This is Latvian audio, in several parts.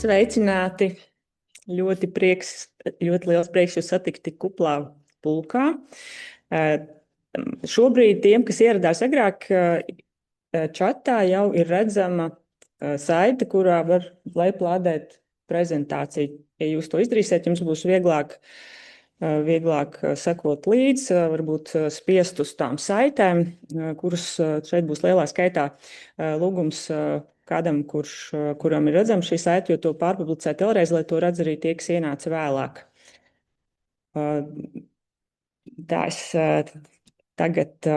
Sveicināti! Ļoti liels prieks jūs satikt tik kuplā pulkā. Šobrīd tiem, kas ieradās agrāk, čatā jau ir redzama saite, kurā var lejuplādēt prezentāciju. Ja jūs to izdarīsiet, jums būs vieglāk sekot līdz, varbūt spiest uz tām saitēm, kuras šeit būs lielā skaitā. Lūgums kādam, kuram ir redzama šī saite, jo to pārpublicēt vēlreiz, lai to redz arī tie, kas ienāca vēlāk. Tā es tagad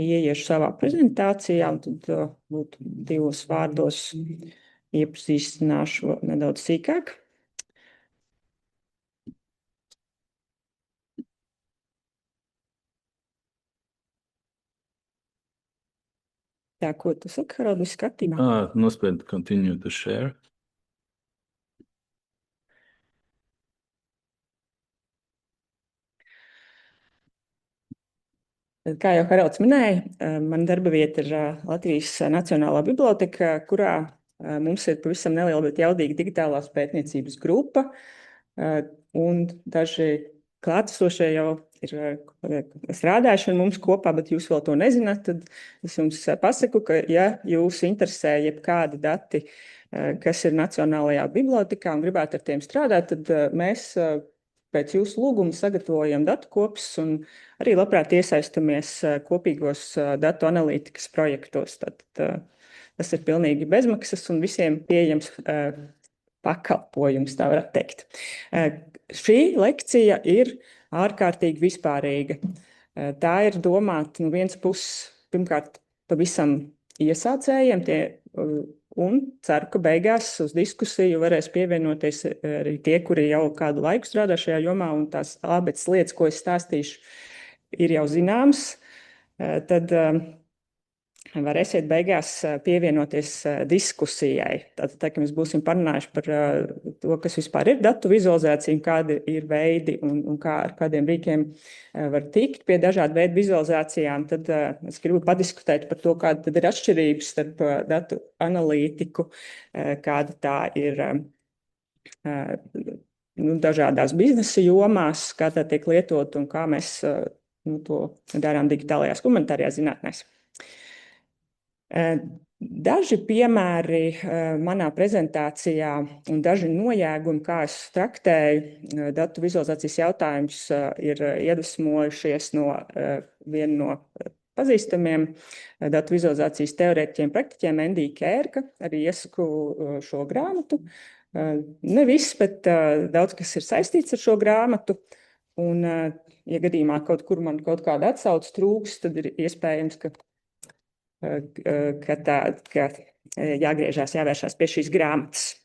ieiešu savā prezentācijā, un tad būtu divos vārdos iepazīstināšu nedaudz sīkāk. Tā, ko tu saki, Harald, viss kārtībā? Nospied continue to share. Kā jau Haralds minēja, mana darba vieta ir Latvijas Nacionālā biblioteka, kurā mums ir pavisam neliela, bet jaudīga digitālās pētniecības grupa, un daži klātesošie jau ir strādājuši ar mums kopā, bet jūs vēl to nezināt, tad es jums pasaku, ka ja jūs interesē jebkādi dati, kas ir Nacionālajā bibliotekā un gribētu ar tiem strādāt, tad mēs pēc jūsu lūguma sagatavojam datu kopus un arī labprāt iesaistamies kopīgos datu analītikas projektos. Tad tas ir pilnīgi bezmaksas un visiem pieejams pakalpojums, tā varētu teikt. Šī lekcija ir ārkārtīgi vispārīga. Tā ir domāta no vienas puses, pirmkārt, pavisam iesācējiem, un ceru, ka beigās uz diskusiju varēs pievienoties arī tie, kuri jau kādu laiku strādā šajā jomā, un tās abas lietas, ko es stāstīšu, ir jau zināmas. Tad varēsiet beigās pievienoties diskusijai. Tātad, ka mēs būsim parunājuši par to, kas vispār ir datu vizualizācija, kādi ir veidi un kā ar kādiem rīkiem var tikt pie dažādu veidu vizualizācijām. Tad es gribu padiskutēt par to, kāda tad ir atšķirības starp datu analītiku, kāda tā ir dažādās biznesa jomās, kā tā tiek lietot un kā mēs to darām digitālajās komunitārajās zinātnēs. Daži piemēri manā prezentācijā un daži nojēgumi, kā es traktēju datu vizualizācijas jautājumus, ir iedvesmojušies no viena no pazīstamiem datu vizualizācijas teorētiķiem, praktiķiem, Andy Kērka. Arī iesaku šo grāmatu. Ne viss, bet daudz kas ir saistīts ar šo grāmatu. Un, ja gadījumā kaut kur man kaut kāda atsauce trūks, tad ir iespējams, ka jāgriežās, jāvēršās pie šīs grāmatas.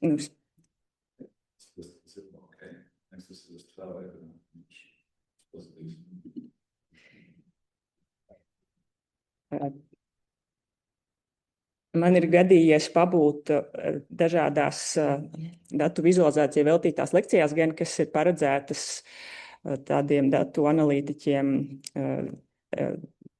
Man ir gadījies pabūt dažādās datu vizualizācijai veltītās lekcijās, gan kas ir paredzētas tādiem datu analītiķiem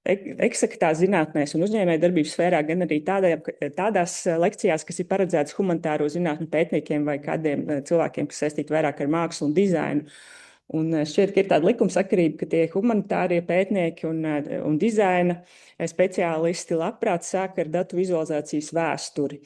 eksaktās zinātnēs un uzņēmējdarbības sfērā, gan arī tādās lekcijās, kas ir paredzētas humanitāro zinātņu pētniekiem vai kādiem cilvēkiem, kas saistīti vairāk ar mākslu un dizainu. Un šķiet, ka ir tāda likumsakarība, ka tie humanitārie pētnieki un dizaina speciālisti labprāt sāk ar datu vizualizācijas vēsturi.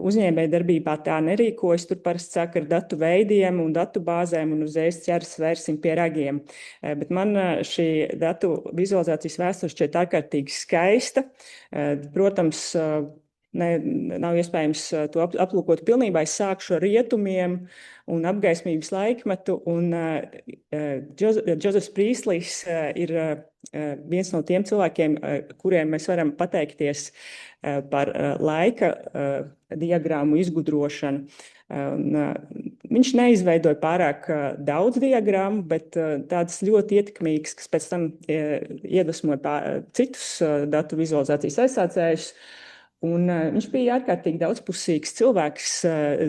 Uzņēmējdarbībā tā nerīkojas, tur parasti sāk ar datu veidiem un datu bāzēm un uzreiz ķers vērsim pie ragiem. Bet man šī datu vizualizācijas vēsture šķiet ārkārtīgi skaista. Protams, nav iespējams to aplūkot pilnībā. Es sākšu ar rietumiem un apgaismības laikmetu, un Džozefs Prīslijs ir viens no tiem cilvēkiem, kuriem mēs varam pateikties par laika diagrammu izgudrošanu. Viņš neizveidoja pārāk daudz diagrammu, bet tādas ļoti ietekmīgas, kas pēc tam iedvesmoja citus datu vizualizācijas aizsācējus. Un viņš bija ārkārtīgi daudzpusīgs cilvēks,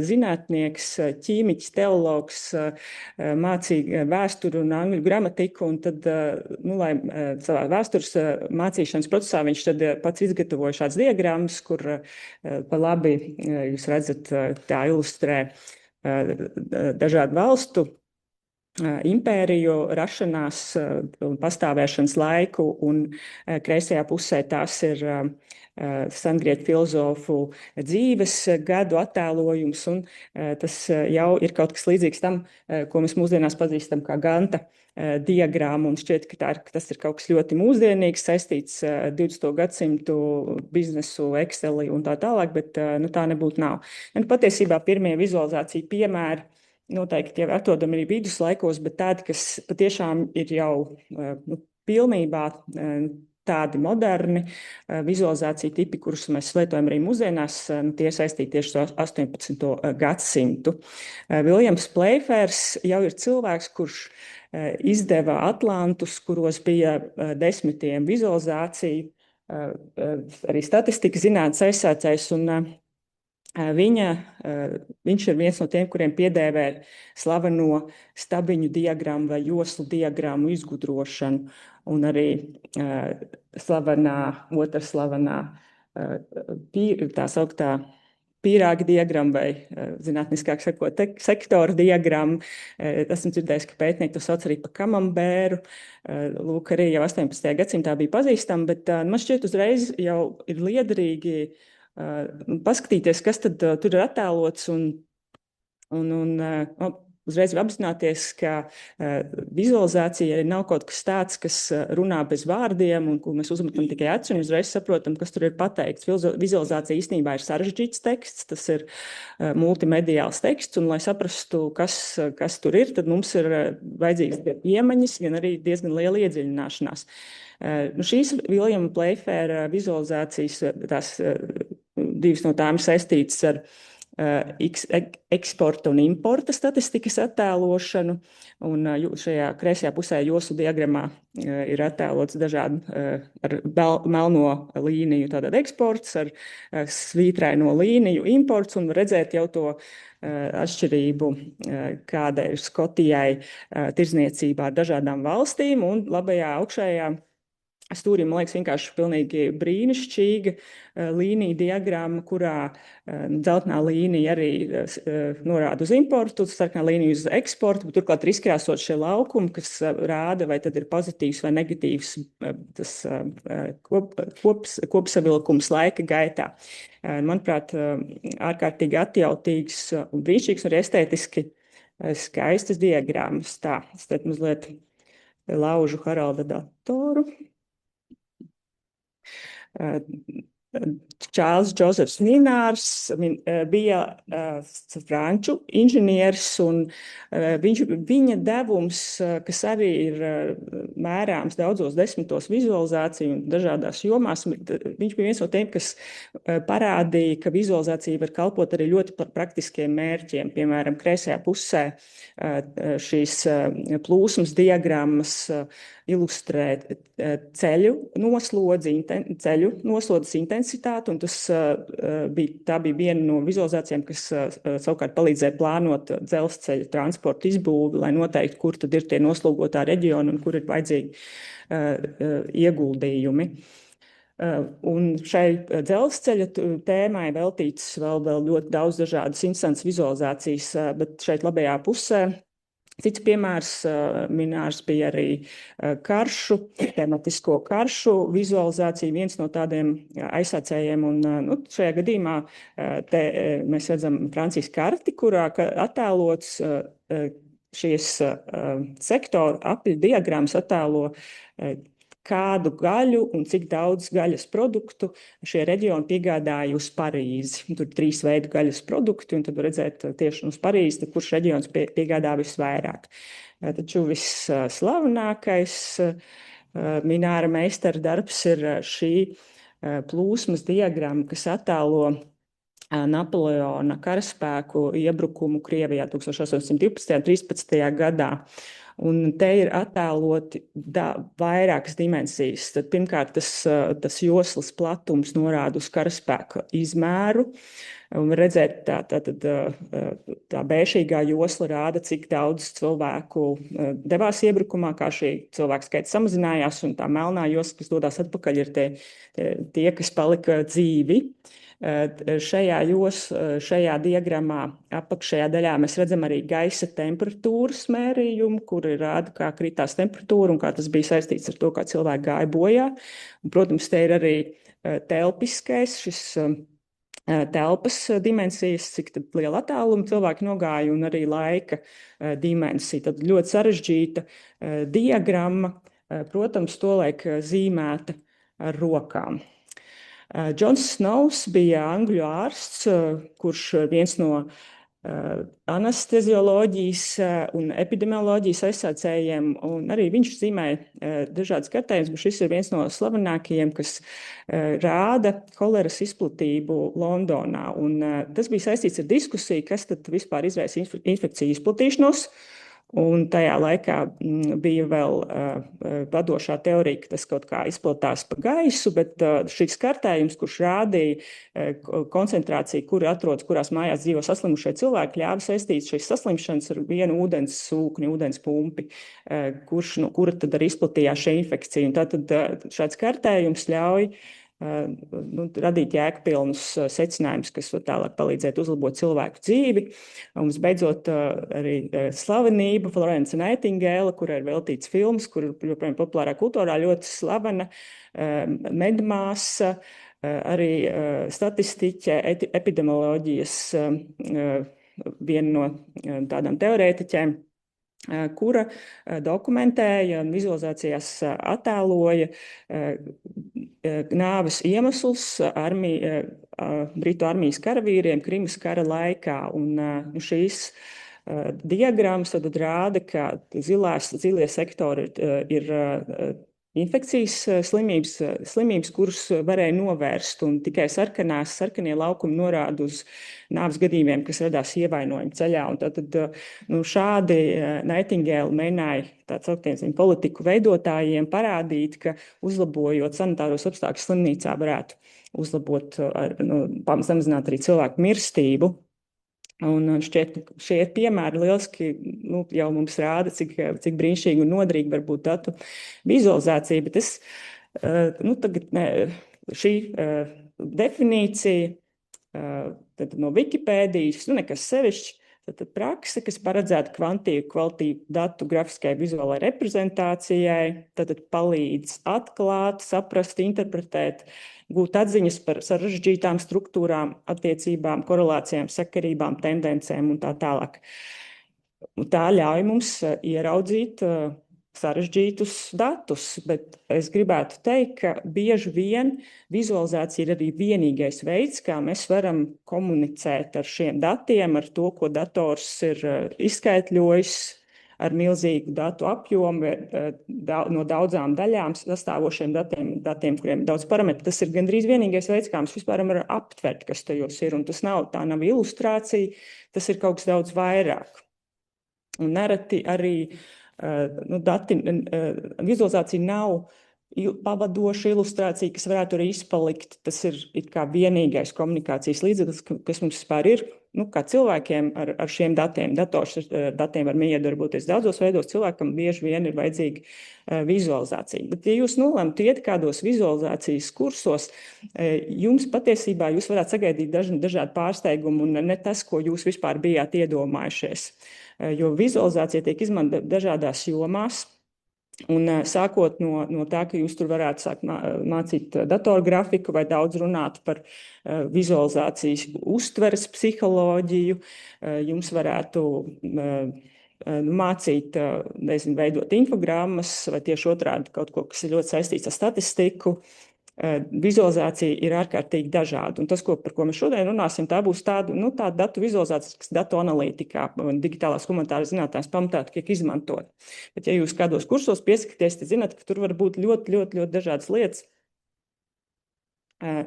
zinātnieks, ķīmiķis, teologs, mācīja vēsturi un angļu gramatiku, un tad, lai savā vēstures mācīšanas procesā viņš tad pats izgatavoja šāds diagrammas, kur pa labi jūs redzat, tā ilustrē dažādu valstu impēriju rašanās un pastāvēšanas laiku, un kreisajā pusē tās ir sengrieķu filozofu dzīves gadu attēlojums, un tas jau ir kaut kas līdzīgs tam, ko mēs mūsdienās pazīstam kā Ganta diagrammu, un šķiet, ka tas ir kaut kas ļoti mūsdienīgs, saistīts 20. gadsimtu biznesu, Exceli un tā tālāk, bet tā nebūtu nav. Un patiesībā pirmie vizualizācija piemēri noteikti jau atrodami arī viduslaikos, bet tādi, kas patiešām ir jau pilnībā tādi moderni vizualizācija tipi, kurus mēs lietojam arī mūsdienās, tie saistīti tieši ar 18. gadsimtu. Viljams Playfairs jau ir cilvēks, kurš izdeva atlantus, kuros bija desmitiem vizualizāciju, arī statistika zinātnes aizsācējs, un viņš ir viens no tiem, kuriem piedēvē slaveno stabiņu diagrammu vai joslu diagrammu izgudrošanu, un arī otra slavenā tā sauktā pīrāga diagramma vai, zinātniskāk sakot, sektora diagramma. Esmu dzirdējis, ka pētnieki to sauc arī par kamambēru. Lūk, arī jau 18. gadsimtā bija pazīstama, bet man šķiet uzreiz jau ir liederīgi paskatīties, kas tad tur ir attēlots, un uzreiz apzināties, ka vizualizācija nav kaut kas tāds, kas runā bez vārdiem un ko mēs uzmetam tikai aci un uzreiz saprotam, kas tur ir pateikts. Vizualizācija īstenībā ir sarežģīts teksts, tas ir multimediāls teksts, un lai saprastu, kas tur ir, tad mums ir vajadzīgs gan iemaņas, gan arī diezgan liela iedziļināšanās. Šīs Viljama Playfaira vizualizācijas, tās divas no tām saistītas ar eksporta un importa statistikas attēlošanu, un šajā kreisajā pusē joslu diagramā ir attēlots dažādi ar melno līniju tātad eksports, ar svītraino līniju imports, un redzēt jau to atšķirību, kāda ir Skotijai tirdzniecībā ar dažādām valstīm, un labajā augšējā stūrī, man liekas, vienkārši pilnīgi brīnišķīga līnija diagramma, kurā dzeltenā līnija arī norāda uz importu, sarkanā līnija uz eksportu, bet turklāt ir izkrāsot šie laukumi, kas rāda, vai tad ir pozitīvs vai negatīvs tas kopsavilkums laika gaitā. Manuprāt, ārkārtīgi atjautīgs un brīnišķīgs un estētiski skaistas diagrammas. Tā, es tad mazliet laužu Haralda datoru. Čārls Džozefs Ninārs bija franču inženieris, un viņa devums, kas arī ir mērāms daudzos desmitos vizualizāciju un dažādās jomās, viņš bija viens no tiem, kas parādīja, ka vizualizācija var kalpot arī ļoti par praktiskiem mērķiem. Piemēram, kreisajā pusē šīs plūsmas diagrammas ilustrē ceļu noslodzes intensitāti, un tā bija viena no vizualizācijām, kas savukārt palīdzēja plānot dzelzceļa transporta izbūvi, lai noteikti, kur tad ir tie noslogotā reģioni un kur ir vajadzīgi ieguldījumi. Un šai dzelzceļa tēmai veltīts vēl ļoti daudz dažādas interesantas vizualizācijas, bet šeit labajā pusē cits piemērs minērs bija arī tematisko karšu vizualizācija, viens no tādiem aizsācējiem, un šajā gadījumā mēs redzam Francijas karti, kurā attēlots šīs sektoru apļu diagrammas attēlo kādu gaļu un cik daudz gaļas produktu šie reģioni piegādāja uz Parīzi. Tur ir 3 veidu gaļas produkti, un tad var redzēt tieši uz Parīzi, kurš reģions piegādā visvairāk. Taču visslavenākais Mināra meistara darbs ir šī plūsmas diagramma, kas attēlo Napoleona karaspēku iebrukumu Krievijā 1812. un 13. gadā. Un te ir attēloti vairākas dimensijas. Tad, pirmkārt, tas joslas platums norāda uz karaspēka izmēru. Un redzēt, tā bēšīgā josla rāda, cik daudz cilvēku devās iebrukumā, kā šī cilvēku skaits samazinājās, un tā melnā josla, kas dodas atpakaļ, ir tie, kas palika dzīvi. Šajā diagramā apakšējā daļā mēs redzam arī gaisa temperatūras mērījumu, kur rāda, kā kritās temperatūra un kā tas bija saistīts ar to, kā cilvēki gāja bojā. Un, protams, te ir arī telpiskais, šis telpas dimensijas, cik liela attāluma cilvēki nogāja, un arī laika dimensija. Tad ļoti sarežģīta diagramma, protams, tolaik zīmēta ar rokām. Džons Snows bija angļu ārsts, kurš viens no anestezioloģijas un epidemioloģijas aizsācējiem, un arī viņš zīmēja dažādas kartējumus, bet šis ir viens no slavenākajiem, kas rāda holeras izplatību Londonā. Un tas bija saistīts ar diskusiju, kas tad vispār izraisa infekciju izplatīšanos. Un tajā laikā bija vēl vadošā teorija, ka tas kaut kā izplatās pa gaisu, bet šis kartējums, kurš rādīja koncentrāciju, kur atrodas, kurās mājās dzīvo saslimušie cilvēki, ļāva saistīt šīs saslimšanas ar vienu ūdens sūkni, ūdens pumpi, kura tad arī izplatījās šī infekcija. Un tātad šāds kartējums ļauj radīt jēgpilnus secinājumus, kas var tālāk palīdzēt uzlabot cilvēku dzīvi. Un visbeidzot, arī slavenība Florence Nightingale, kurai ir veltīts films, kur joprojām populārā kultūrā ļoti slavena, medmāsa, arī statistiķe, epidemioloģijas viena no tādām teorētiķēm, kura dokumentēja, vizualizācijās attēloja nāves iemeslus Britu armijas karavīriem Krimas kara laikā. Un šīs diagrammas tad rāda, ka zilie sektori ir infekcijas slimības, kuras varēja novērst, un tikai sarkanie laukumi norāda uz nāves gadījumiem, kas radās ievainojumu ceļā. Un tad šādi Nightingale mēģināja tāds augstiem politiku veidotājiem parādīt, ka uzlabojot sanitāros apstākļus slimnīcā varētu uzlabot, samazināt arī cilvēku mirstību. Un šķiet, šie piemēri lieliski jau mums rāda, cik brīnišķīgi un noderīgi var būt datu vizualizācija, bet tagad šī definīcija no Wikipēdijas, nekas sevišķi, tad prakse, kas paredzēta kvalitatīvu datu grafiskai vizuālai reprezentācijai, tad palīdz atklāt, saprast, interpretēt, gūt atziņas par sarežģītām struktūrām, attiecībām, korelācijām, sakarībām, tendencēm un tā tālāk. Un tā ļauj mums ieraudzīt sarežģītus datus, bet es gribētu teikt, ka bieži vien vizualizācija ir arī vienīgais veids, kā mēs varam komunicēt ar šiem datiem, ar to, ko dators ir izskaitļojis, ar milzīgu datu apjomu, no daudzām daļām sastāvošiem datiem, kuriem ir daudz parametru. Tas ir gandrīz vienīgais veids, kā mēs vispār varam aptvert, kas tajos ir. Un tā nav ilustrācija, tas ir kaut kas daudz vairāk. Un nereti arī vizualizācija nav pavadoša ilustrācija, kas varētu arī izpalikt. Tas ir kā vienīgais komunikācijas līdzeklis, kas mums vispār ir, kā cilvēkiem ar šiem datiem. Dators ar datiem var iedarboties daudzos veidos, cilvēkam bieži vien ir vajadzīga vizualizācija. Bet, ja jūs nolemtu iet kādos vizualizācijas kursos, jums patiesībā jūs varētu sagaidīt dažādu pārsteigumu un ne tas, ko jūs vispār bijāt iedomājušies. Jo vizualizācija tiek izmantota dažādās jomās. Un sākot no tā, ka jūs tur varētu sākt mācīt datorgrafiku vai daudz runāt par vizualizācijas uztveres psiholoģiju, jums varētu mācīt, veidot infogrammas vai tieši otrādi kaut ko, kas ir ļoti saistīts ar statistiku. Vizualizācija ir ārkārtīgi dažāda. Un tas, par ko mēs šodien runāsim, tā būs tāda datu vizualizācija, kas datu analītikā un digitālās humanitāras zinātnēs pamatā tiek izmantot. Bet, ja jūs kādos kursos pieskaties, tad zināt, ka tur var būt ļoti, ļoti, ļoti dažādas lietas.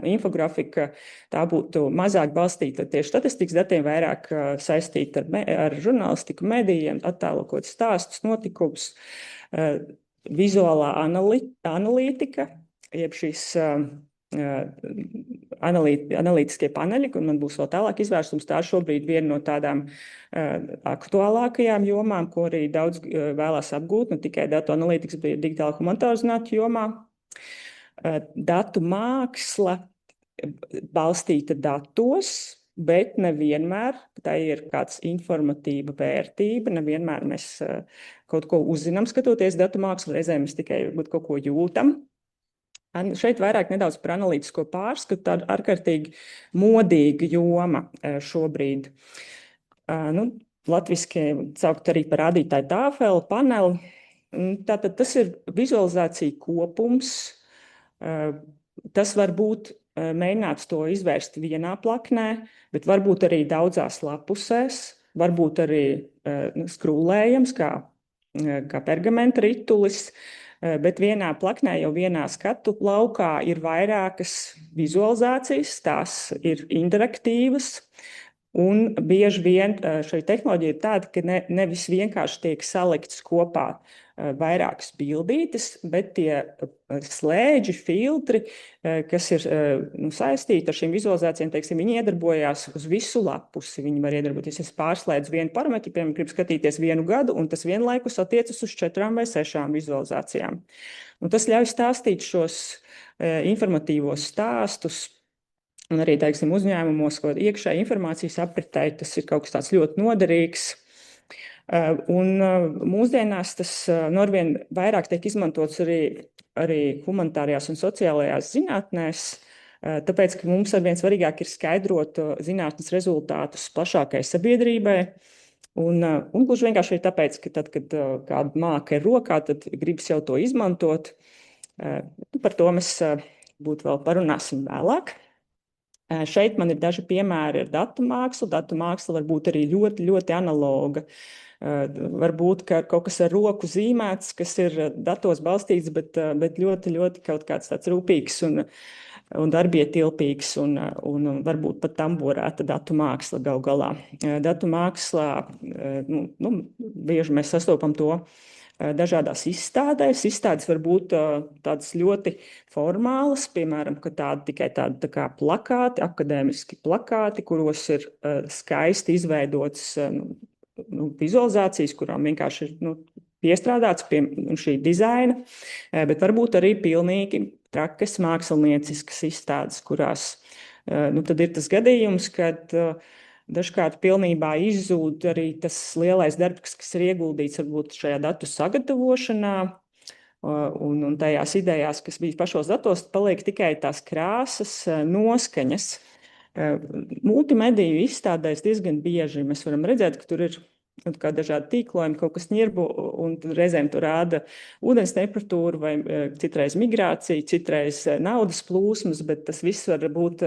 infografika, tā būtu mazāk balstīta tieši statistikas datiem, vairāk saistīta ar žurnālistiku, medijiem, attēlot stāstus, notikumus, vizuālā analītika, jeb šīs analītiskie paneļi, un man būs vēl tālāk izvērstums. Tā šobrīd viena no tādām aktuālākajām jomām, ko arī daudz vēlās apgūt, ne tikai datu analītikas, bet digitāla humanitāru zinātņu jomā. Datu māksla balstīta datos, bet nevienmēr tā ir kāds informatīva vērtība, nevienmēr mēs kaut ko uzzinām, skatoties datu mākslu, reizēm mēs tikai kaut ko jūtam. Šeit vairāk nedaudz par analītisko pārskatu, tāda ārkārtīgi modīga joma šobrīd. Latviski saukt arī par rādītāju tāfeli, paneli. Tātad tas ir vizualizācija kopums. Tas var būt mēģināts to izvērst vienā plaknē, bet varbūt arī daudzās lapusēs, varbūt arī skrūlējams, kā pergamenta ritulis, bet vienā plaknē jau vienā skatu laukā ir vairākas vizualizācijas, tās ir interaktīvas. Un bieži vien šī tehnoloģija ir tāda, ka nevis vienkārši tiek salikts kopā vairākas bildītes, bet tie slēdži, filtri, kas ir saistīti ar šīm vizualizācijām, teiksim, viņi iedarbojās uz visu lapusi. Viņi var iedarboties, es pārslēdzu vienu parametru, piemēram, gribu skatīties 1 gadu, un tas vienlaikus attiecas uz 4 vai 6 vizualizācijām. Un tas ļauj stāstīt šos informatīvos stāstus, un arī, teiksim, uzņēmumos, ko iekšēji informācijas apritē, tas ir kaut kas tāds ļoti noderīgs. Un mūsdienās tas arvien vairāk tiek izmantots arī humanitārajās un sociālajās zinātnēs, tāpēc, ka mums arvien svarīgāk ir skaidrot zinātnes rezultātus plašākai sabiedrībai. Un gluži vienkārši ir tāpēc, ka tad, kad kāda māka ir rokā, tad gribas jau to izmantot. Par to mēs būtu vēl parunāsim vēlāk. Šeit man ir daži piemēri ar datu mākslu. Datu māksla var būt arī ļoti, ļoti analoga. Varbūt kaut kas ar roku zīmēts, kas ir datos balstīts, bet ļoti, ļoti kaut kāds tāds rūpīgs un darbietilpīgs un varbūt pat tamborēta datu māksla gal galā. Datu mākslā, bieži mēs sastopam to dažādās izstādēs. Izstādes var būt tādas ļoti formālas, piemēram, tikai tādi tā kā plakāti, akadēmiski plakāti, kuros ir skaisti izveidotas vizualizācijas, kurām vienkārši ir piestrādāts pie šī dizaina, bet varbūt arī pilnīgi trakas mākslinieciskas izstādes, kurās tad ir tas gadījums, kad dažkārt pilnībā izzūd arī tas lielais darbs, kas ir ieguldīts varbūt šajā datu sagatavošanā un tajās idejās, kas bija pašos datos, paliek tikai tās krāsas, noskaņas. Multimediju izstādēs diezgan bieži mēs varam redzēt, ka tur ir kā dažādi tīklojumi, kaut kas ņirbu, un reizēm tur rāda ūdens temperatūru vai citreiz migrāciju, citreiz naudas plūsmas, bet tas viss var būt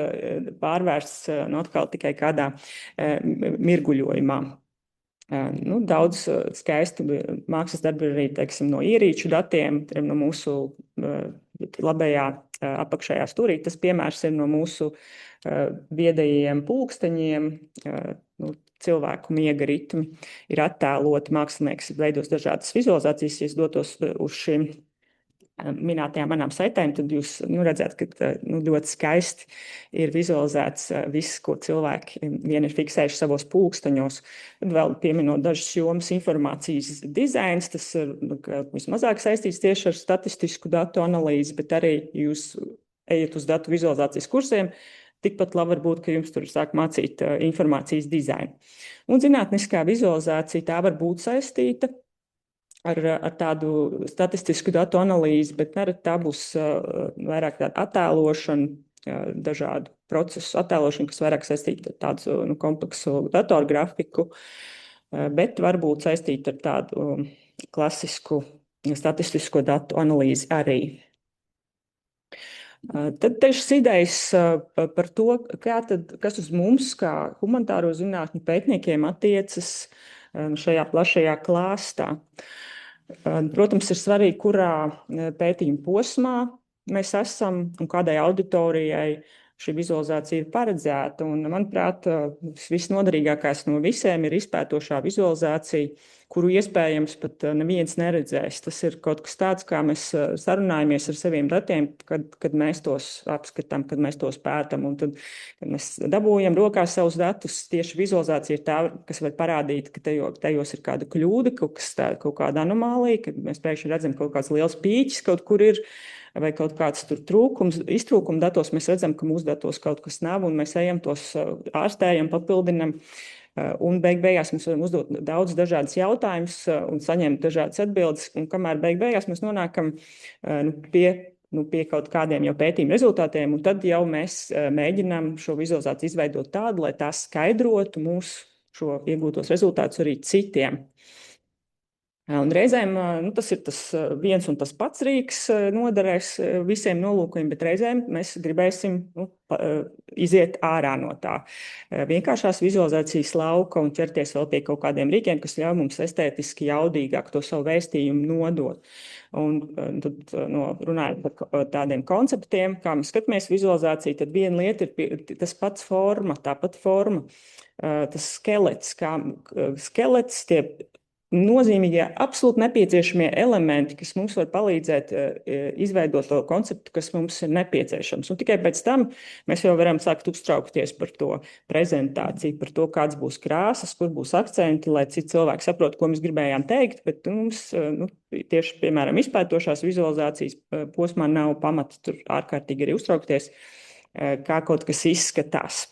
pārvērsts atkal tikai kādā mirguļojumā. Daudz skaisti mākslas darbi arī, teiksim, no ierīču datiem, no mūsu labajā apakšējā stūrī. Tas piemērs ir no mūsu viedajiem pulksteņiem, cilvēku miega ritmi ir attēloti, mākslinieks veidos dažādas vizualizācijas. Ja es dotos uz šīm minētajām manām saitēm, tad jūs redzēt, ka ļoti skaisti ir vizualizēts viss, ko cilvēki vien ir fiksējuši savos pulksteņos. Tad vēl pieminot dažas jomas, informācijas dizains, tas ir vismazāk saistīts tieši ar statistisku datu analīzi, bet arī jūs ejat uz datu vizualizācijas kursiem, tikpat labi var būt, ka jums tur sāk mācīt informācijas dizainu. Un zinātniskā vizualizācija tā var būt saistīta ar tādu statistisku datu analīzi, bet nerad tā būs vairāk tāda attēlošana, dažādu procesu attēlošana, kas vairāk saistīta ar tādu kompleksu datorgrafiku, bet varbūt saistīta ar tādu klasisku statistisko datu analīzi arī. Tad šis idejas par to, kas uz mums, kā humanitāro zinātņu pētniekiem, attiecas šajā plašajā klāstā. Protams, ir svarīgi, kurā pētījuma posmā mēs esam un kādai auditorijai šī vizualizācija ir paredzēta. Un, manuprāt, visnoderīgākais no visiem ir izpētošā vizualizācija, kuru iespējams pat neviens neredzēs. Tas ir kaut kas tāds, kā mēs sarunājamies ar saviem datiem, kad mēs tos apskatām, kad mēs tos pētam. Un tad, kad mēs dabūjam rokās savus datus, tieši vizualizācija ir tā, kas var parādīt, ka tajos ir kāda kļūda, kaut kāda anomālija, kad mēs pēkšņi redzam kaut kāds liels pīķis kaut kur ir, vai kaut kāds tur iztrūkuma datos, mēs redzam, ka mūsu datos kaut kas nav, un mēs ejam tos ārstējam, papildinam, un beigās mēs varam uzdot daudz dažādas jautājumus un saņemt dažādas atbildes, un kamēr beigās mēs nonākam pie kaut kādiem jau pētījuma rezultātiem, un tad jau mēs mēģinām šo vizualizāciju izveidot tādu, lai tās skaidrotu mūsu šo iegūtos rezultātus arī citiem. Un reizēm tas ir tas viens un tas pats rīks noderēs visiem nolūkiem, bet reizēm mēs gribēsim iziet ārā no tā vienkāršās vizualizācijas lauka un ķerties vēl pie kaut kādiem rīkiem, kas ļauj mums estētiski jaudīgāk to savu vēstījumu nodot. Un tad runājot par tādiem konceptiem, kā mēs skatāmies vizualizāciju, tad viena lieta ir tas pats forma, tāpat forma, tas skelets, tie nozīmīgie, absolūti nepieciešamie elementi, kas mums var palīdzēt izveidot to konceptu, kas mums ir nepieciešams. Un tikai pēc tam mēs jau varam sākt uztraukties par to prezentāciju, par to, kāds būs krāsas, kur būs akcenti, lai citi cilvēki saprot, ko mēs gribējām teikt, bet mums tieši, piemēram, izpētošās vizualizācijas posmā nav pamata tur ārkārtīgi arī uztraukties, kā kaut kas izskatās.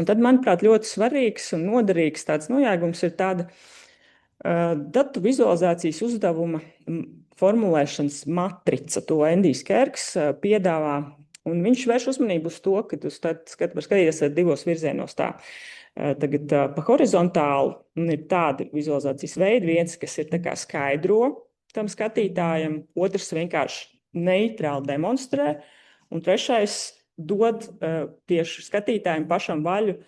Un tad, manuprāt, ļoti svarīgs un noderīgs tāds nojēgums ir tāda datu vizualizācijas uzdevuma formulēšanas matrica. To Endijs Kerks piedāvā, un viņš vērš uzmanību uz to, ka tu var skatīties divos virzienos tā. Tagad pa horizontālu ir tādi vizualizācijas veidi, viens, kas ir tā kā skaidro tam skatītājam, otrs vienkārši neitrāli demonstrē, un trešais dod tieši skatītājiem pašam vaļu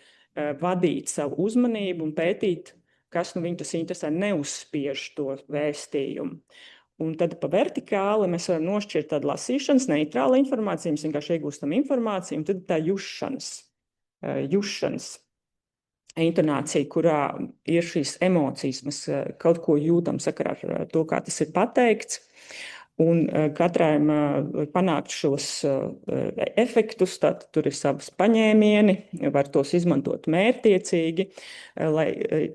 vadīt savu uzmanību un pētīt, kas viņu tas interesē, neuzspiež to vēstījumu. Un tad pa vertikāli mēs varam nošķirt tādu lasīšanas, neitrālu informāciju, mēs vienkārši iegūstam informāciju, un tad tā jušanas intonācija, kurā ir šīs emocijas, mēs kaut ko jūtam sakarā ar to, kā tas ir pateikts. Un katram panākt šos efektus, tad tur ir savas paņēmieni, var tos izmantot mērķtiecīgi, lai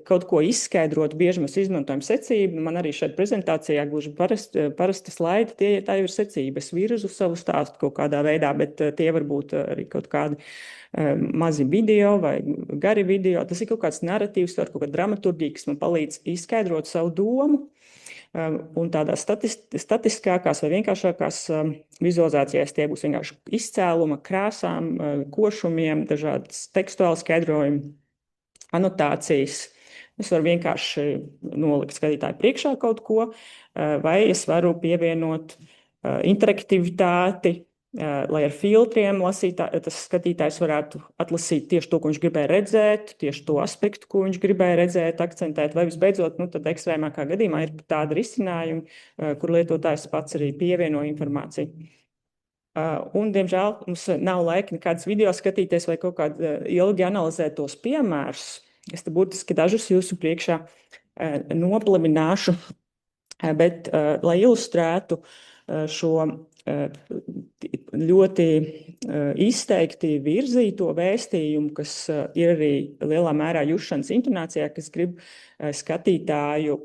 kaut ko izskaidrotu. Bieži mēs izmantojam secību. Man arī šeit prezentācijā gluži parasti slaidi, tā jau ir secība. Es virzu savu stāstu kaut kādā veidā, bet tie var būt arī kaut kādi mazi video vai gari video. Tas ir kaut kāds narratīvs, kaut kāda dramaturģija, kas man palīdz izskaidrot savu domu. Un tādās statiskākās vai vienkāršākās vizualizācijās tie būs vienkārši izcēluma, krāsām, košumiem, dažādas tekstuāli skaidrojumi, anotācijas. Es varu vienkārši nolikt skatītāju priekšā kaut ko, vai es varu pievienot interaktivitāti, lai ar filtriem tas skatītājs varētu atlasīt tieši to, ko viņš gribēja redzēt, tieši to aspektu, ko viņš gribēja redzēt, akcentēt, vai visbeidzot, tad ekstrēmākā gadījumā ir tāda risinājuma, kur lietotājs pats arī pievieno informāciju. Un, diemžēl, mums nav laika nekādas video skatīties vai kaut kādi ilgi analizēt tos piemērus. Es te būtiski dažus jūsu priekšā noplamināšu, bet, lai ilustrētu šo ļoti izteikti virzīto vēstījumu, kas ir arī lielā mērā jušanas intonācijā, kas grib skatītāju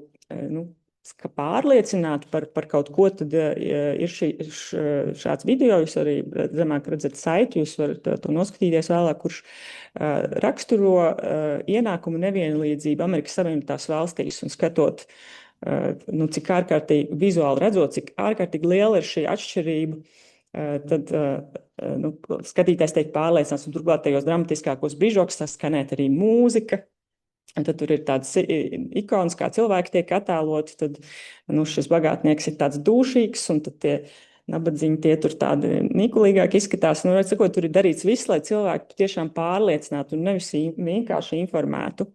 pārliecināt par kaut ko, tad ir šāds video, jūs arī zemāk redzat saiti, jūs varat to noskatīties vēlāk, kurš raksturo ienākumu nevienlīdzību Amerikas Savienotās valstīs un skatot, cik ārkārtīgi vizuāli redzot, cik ārkārtīgi liela ir šī atšķirība, tad skatītājs tiek pārliecināts, un turklāt tajos dramatiskākos brīžos saskanēt arī mūzika. Un tad tur ir tāds ikonas, kā cilvēki tiek attēloti, tad šis bagātnieks ir tāds dūšīgs, un tad tie nabadzīgi tie tur tādi nīkulīgāk izskatās. Nu, sakot, tur ir darīts viss, lai cilvēki tiešām pārliecinātu un nevis vienkārši informētu.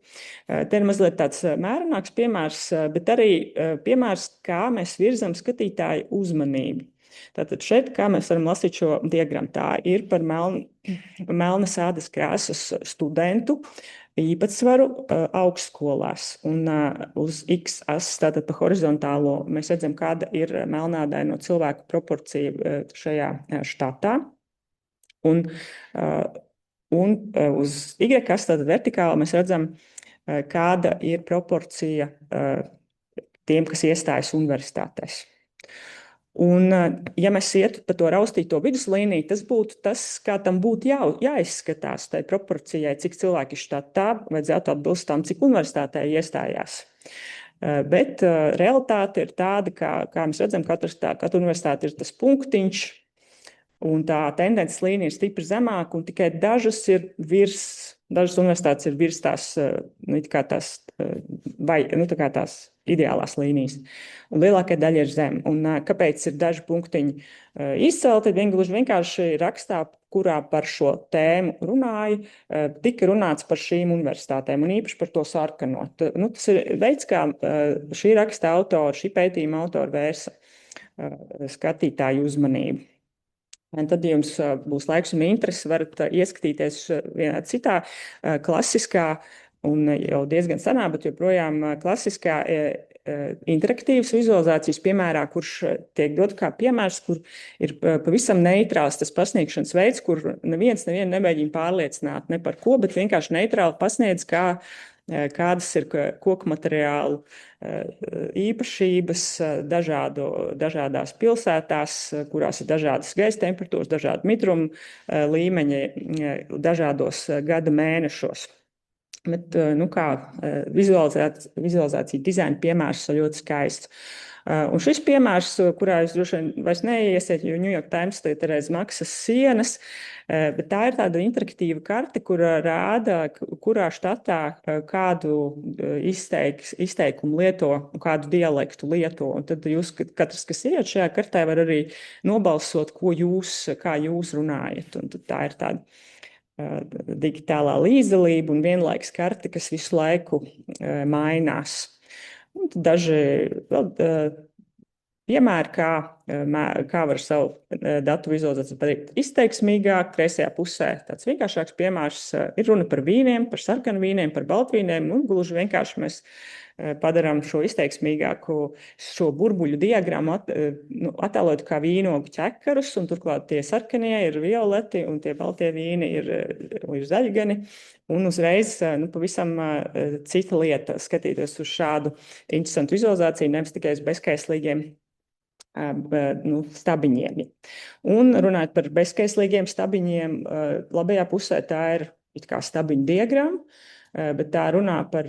Te ir mazliet tāds mērenāks piemērs, bet arī piemērs, kā mēs virzam skatītāju uzmanību. Tātad šeit, kā mēs varam lasīt šo diagrammu, tā ir par melnas ādas krāsas studentu īpatsvaru augstskolās. Un uz X asas, tātad pa horizontālo, mēs redzam, kāda ir melnādaino cilvēku proporcija šajā štatā. Un uz Y asas, tātad vertikāli, mēs redzam, kāda ir proporcija tiem, kas iestājas universitātēs. Un, ja mēs ietu pa to raustīto viduslīniju, tas būtu tas, kā tam būtu jāizskatās tai proporcijai, cik cilvēki štatā vajadzētu atbilst tam, cik universitātē iestājās. Bet realitāte ir tāda, kā mēs redzam, katra universitāte ir tas punktiņš, un tā tendences līnija ir stipri zemāka, un tikai dažas universitātes ir virs tās, tās ideālās līnijas. Un lielākā daļa ir zem. Un kāpēc ir daži punktiņi izcelti? Vienkārši rakstā, kurā par šo tēmu runāja, tika runāts par šīm universitātēm un īpaši par to sarkano. Tas ir veids, kā šī raksta autori, šī pētījuma autori vērsa skatītāju uzmanību. Un tad, ja jums būs laiks un interesi, varat ieskatīties vienā citā klasiskā un jau diezgan senā, bet joprojām klasiskā interaktīvas vizualizācijas piemērā, kurš tiek dot kā piemērs, kur ir pavisam neitrāls tas pasniegšanas veids, kur nevienu nemēģina pārliecināt ne par ko, bet vienkārši neitrāli pasniedz, kādas ir koku materiālu īpašības dažādās pilsētās, kurās ir dažādas gaisa temperatūras, dažādi mitruma līmeņi, dažādos gada mēnešos. Bet, vizualizācija dizaina piemērs ir ļoti skaists. Un šis piemērs, kurā jūs droši vien vairs neiesiet, jo New York Times te ir aiz maksas sienas, bet tā ir tāda interaktīva karte, kur rāda, kurā štatā kādu izteikumu lieto, kādu dialektu lieto. Un tad jūs, katrs, kas iet šajā kartē, var arī nobalsot, kā jūs runājat. Un tad tā ir tāda digitālā līdzdalība un vienlaikus karte, kas visu laiku mainās. Un daži vēl piemēri, kā var savu datu vizualizāciju padarīt izteiksmīgāk. Kreisajā pusē tāds vienkāršāks piemērs ir runa par vīniem, par sarkanu vīniem, par baltvīniem. Un gluži vienkārši mēs padarām šo izteiksmīgāku, šo burbuļu diagrammu, attēlot kā vīnogu ķekarus, un turklāt tie sarkanie ir violeti, un tie baltie vīni ir zaļgani. Un uzreiz pavisam cita lieta skatīties uz šādu interesantu vizualizāciju, nevis tikai uz bezkaislīgiem stabiņiem. Un runājot par bezkaislīgiem stabiņiem, labajā pusē tā ir it kā stabiņu diagramma, bet tā runā par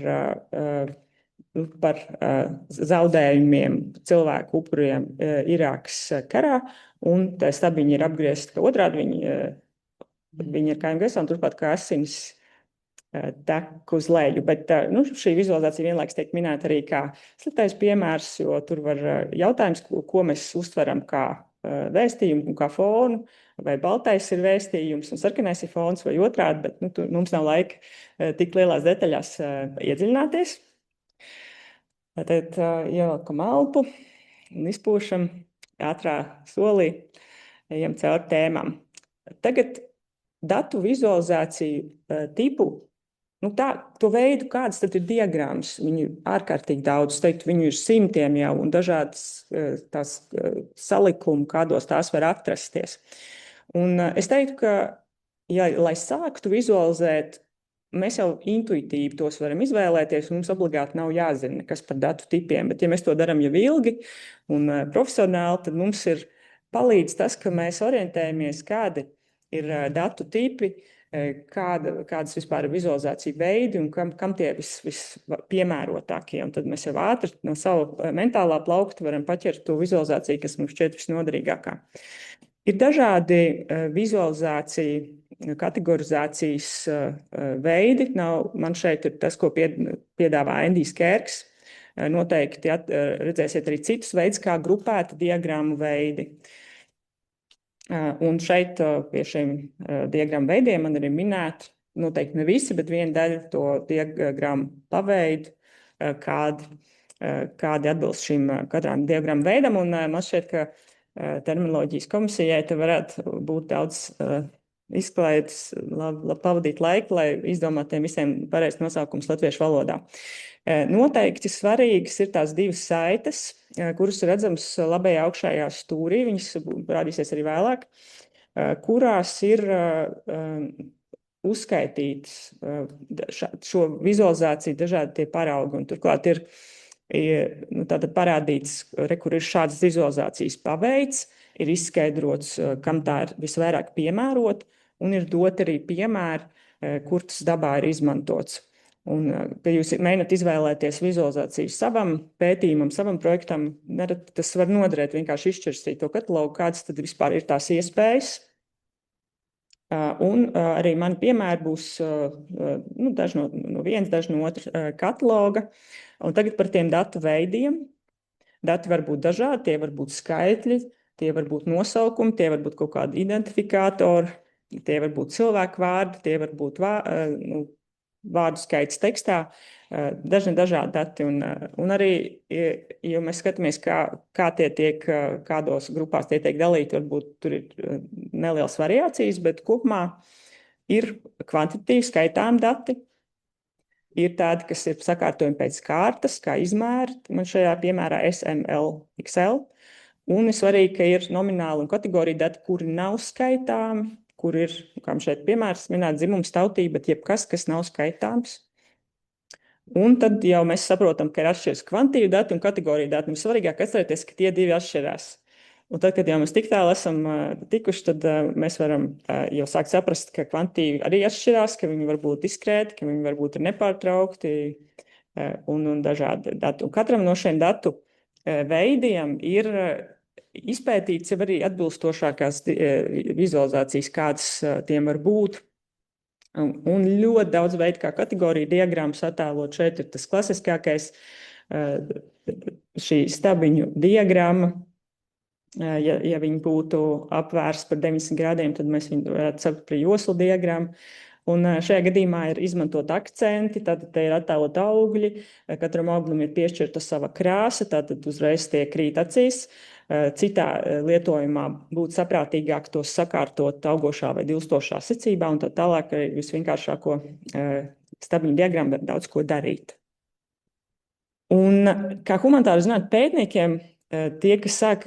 zaudējumiem cilvēku upuriem Irākas karā, un tā stabiņi ir apgriezti otrādi, viņi ir kājām gaisā, un turklāt kā asinis tek uz leju. Bet šī vizualizācija vienlaiks tiek minēta arī kā sliktais piemērs, jo tur var jautājums, ko mēs uztveram kā vēstījumu un kā fonu, vai baltais ir vēstījums un sarkanais ir fons vai otrādi, bet mums nav laika tik lielās detaļās iedziļināties. Tad ieliekam elpu un izpūšam ātrā solī, ejam cauri tēmām. Tagad datu vizualizāciju tipu, to veidu, kādas tad ir diagrammas, viņu ir ārkārtīgi daudz, viņu ir simtiem jau un dažādas tās salikumi, kādos tās var atrasties. Un es teiktu, ka, lai sāktu vizualizēt, mēs jau intuitīvi tos varam izvēlēties, un mums obligāti nav jāzina, kas par datu tipiem, bet ja mēs to darām jau ilgi un profesionāli, tad mums ir palīdz tas, ka mēs orientējamies, kādi ir datu tipi, kādas vispār ir vizualizācija veidi un kam tie vispiemērotākie. Un tad mēs jau ātri no savu mentālā plaukta varam paķert to vizualizāciju, kas mums šķiet visnoderīgākā. Ir dažādi vizualizācija kategorizācijas veidi. Man šeit ir tas, ko piedāvā Endijs Kērks. Noteikti redzēsiet arī citus veidus, kā grupēta diagrammu veidi. Un šeit pie šiem diagrammu veidiem man ir minēti, noteikti ne visi, bet viena daļa to diagrammu paveidu, kādi atbilst šim katram diagrammu veidam. Un man šķiet, ka terminoloģijas komisijai te varētu būt daudz izklaides, labi pavadīt laiku, lai izdomātu tiem visiem pareizs nosaukums latviešu valodā. Noteikti svarīgas ir tās divas saites, kuras ir redzamas labajā augšējā stūrī, viņas parādīsies arī vēlāk, kurās ir uzskaitītas šo vizualizāciju dažādi tie paraugi, un turklāt ir tātad parādīts, kur ir šādas vizualizācijas paveids, ir izskaidrots, kam tā ir visvairāk piemērot, un ir dot arī piemēri, kur tas dabā ir izmantots. Un, kad jūs mēģināt izvēlēties vizualizāciju savam pētījumam, savam projektam, tas var noderēt vienkārši izšķirstīt to katalogu, kādas tad vispār ir tās iespējas. Un arī mani piemēri būs daži no vienas, daži no otras kataloga. Un tagad par tiem datu veidiem. Dati var būt dažādi, tie var būt skaitļi, tie var būt nosaukumi, tie var būt kaut kādi identifikātori, tie var būt cilvēku vārdi, tie var būt vārdu skaits tekstā, dažādi dati. Un arī, ja mēs skatāmies, kā tie tiek, kādos grupās tie tiek dalīti, varbūt tur ir nelielas variācijas, bet kopumā ir kvantitatīvi skaitām dati. Ir tādi, kas ir sakārtojumi pēc kārtas, kā izmēri, man šajā piemērā SML, XL. Un ir svarīgi, ka ir nomināli un kategorija dati, kuri nav skaitāmi, kur ir, kā šeit piemērs, minēt dzimums, tautība, bet jebkas, kas nav skaitāms. Un tad jau mēs saprotam, ka ir atšķiras kvantitīvi dati un kategorija dati. Mums svarīgāk atcerēties, ka tie divi atšķirās. Un tad, kad jau mēs tik tālu esam tikuši, tad mēs varam jau sākt saprast, ka kvantitīvi arī atšķirās, ka viņi var būt diskrēti, ka viņi varbūt ir nepārtraukti un dažādi dati. Un katram no šiem datu veidiem ir izpētīts jau arī atbilstošākās vizualizācijas, kādas tiem var būt. Un ļoti daudz veidu, kā kategorija diagrammas attēlot. Šeit ir tas klasiskākais, šī stabiņu diagramma. Ja viņi būtu apvērsti par 90 grādiem, tad mēs viņu varētu saukt par joslu diagrammu. Un šajā gadījumā ir izmantot akcenti, tātad te ir attēlot augļi, katram auglim ir piešķirta sava krāsa, tātad uzreiz tie krīt acīs. Citā lietojumā būtu saprātīgāk tos sakārtot augošā vai dilstošā secībā, un tad tālāk arī visvienkāršāko stabiņu diagrammu var daudz ko darīt. Un kā humanitāru zinātņu pētniekiem, tie, kas sāk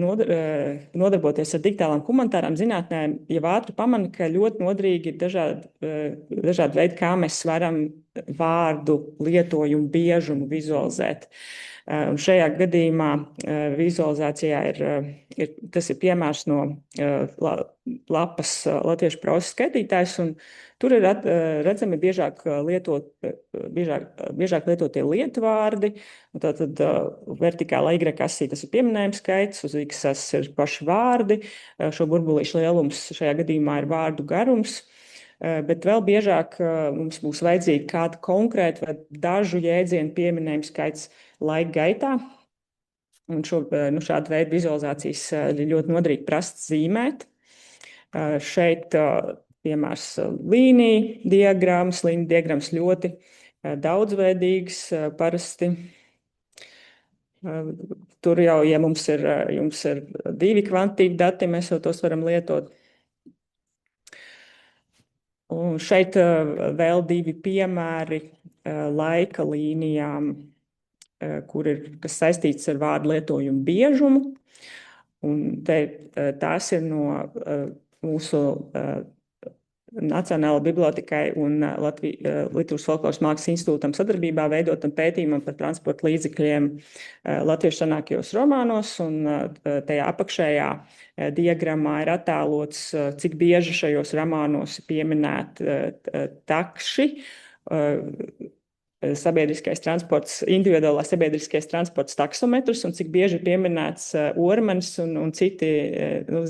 nodarboties ar digitālām humanitārām zinātnēm, jau ātri pamana, ka ļoti noderīgi ir dažādi veidi, kā mēs varam vārdu lietojumu biežumu vizualizēt. Un šajā gadījumā vizualizācijā tas ir piemērs no lapas latviešu prozas skaitītājs, un tur ir redzami biežāk lietotie lietvārdi. Tātad vertikālā Y-asī tas ir pieminējuma skaits, uz X ir paši vārdi. Šo burbulīšu lielums šajā gadījumā ir vārdu garums. Bet vēl biežāk mums būs vajadzīga kāda konkrēta vai dažu jēdzienu pieminējuma skaits laika gaitā. Un šādu veidu vizualizācijas ļoti noderīgi prast zīmēt. Šeit piemērs līnija diagrammas. Līnija diagrammas ļoti daudzveidīgs parasti. Tur jau, ja jums ir divi kvantitīvi dati, mēs jau tos varam lietot. Un šeit vēl divi piemēri laika līnijām, kas saistīts ar vārdu lietojumu biežumu. Un tās ir no mūsu Nacionālajai bibliotekai un Literatūras folkloras mākslas institūtam sadarbībā veidotam pētījumam par transporta līdzekļiem latviešu senākajos romānos, un tajā apakšējā diagrammā ir attēlots, cik bieži šajos romānos pieminēti takši, sabiedriskais transports, individuālā sabiedriskais transports taksometrs un cik bieži ir pieminēts ormanis un citi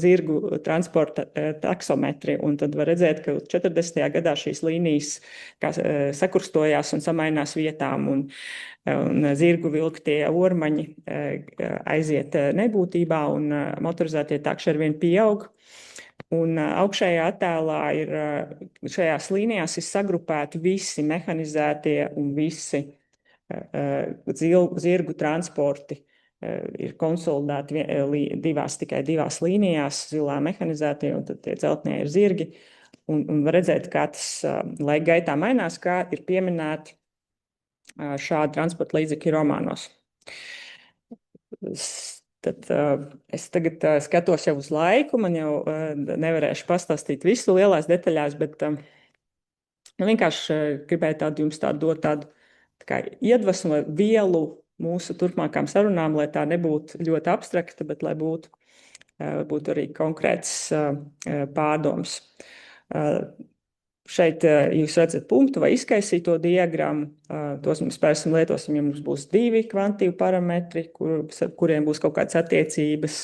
zirgu transporta taksometri. Un tad var redzēt, ka 40. gadā šīs līnijas sakurstojās un samainās vietām, un zirgu vilktie ormaņi aiziet nebūtībā, un motorizētie takši arvien pieaug. Un augšējā attēlā ir šajās līnijās ir sagrupēti visi mehanizētie un visi zirgu transporti ir konsolidēti tikai divās līnijās, zilā mehanizētie un tad tie dzeltenie ir zirgi. Un var redzēt, kā tas laika gaitā mainās, kā ir pieminēti šādi transporta līdzekļi romānos. Tad es tagad skatos jau uz laiku, man jau nevarēšu pastāstīt visu lielās detaļās, bet vienkārši gribēju jums dot tādu iedvesmu vai vielu mūsu turpmākām sarunām, lai tā nebūtu ļoti abstrakta, bet lai būtu arī konkrēts pārdoms. Šeit jūs redzat punktu vai izkaisīto diagrammu. Tos mēs pēc lietosim, ja mums būs divi kvantitīvi parametri, kuriem būs kaut kādas attiecības.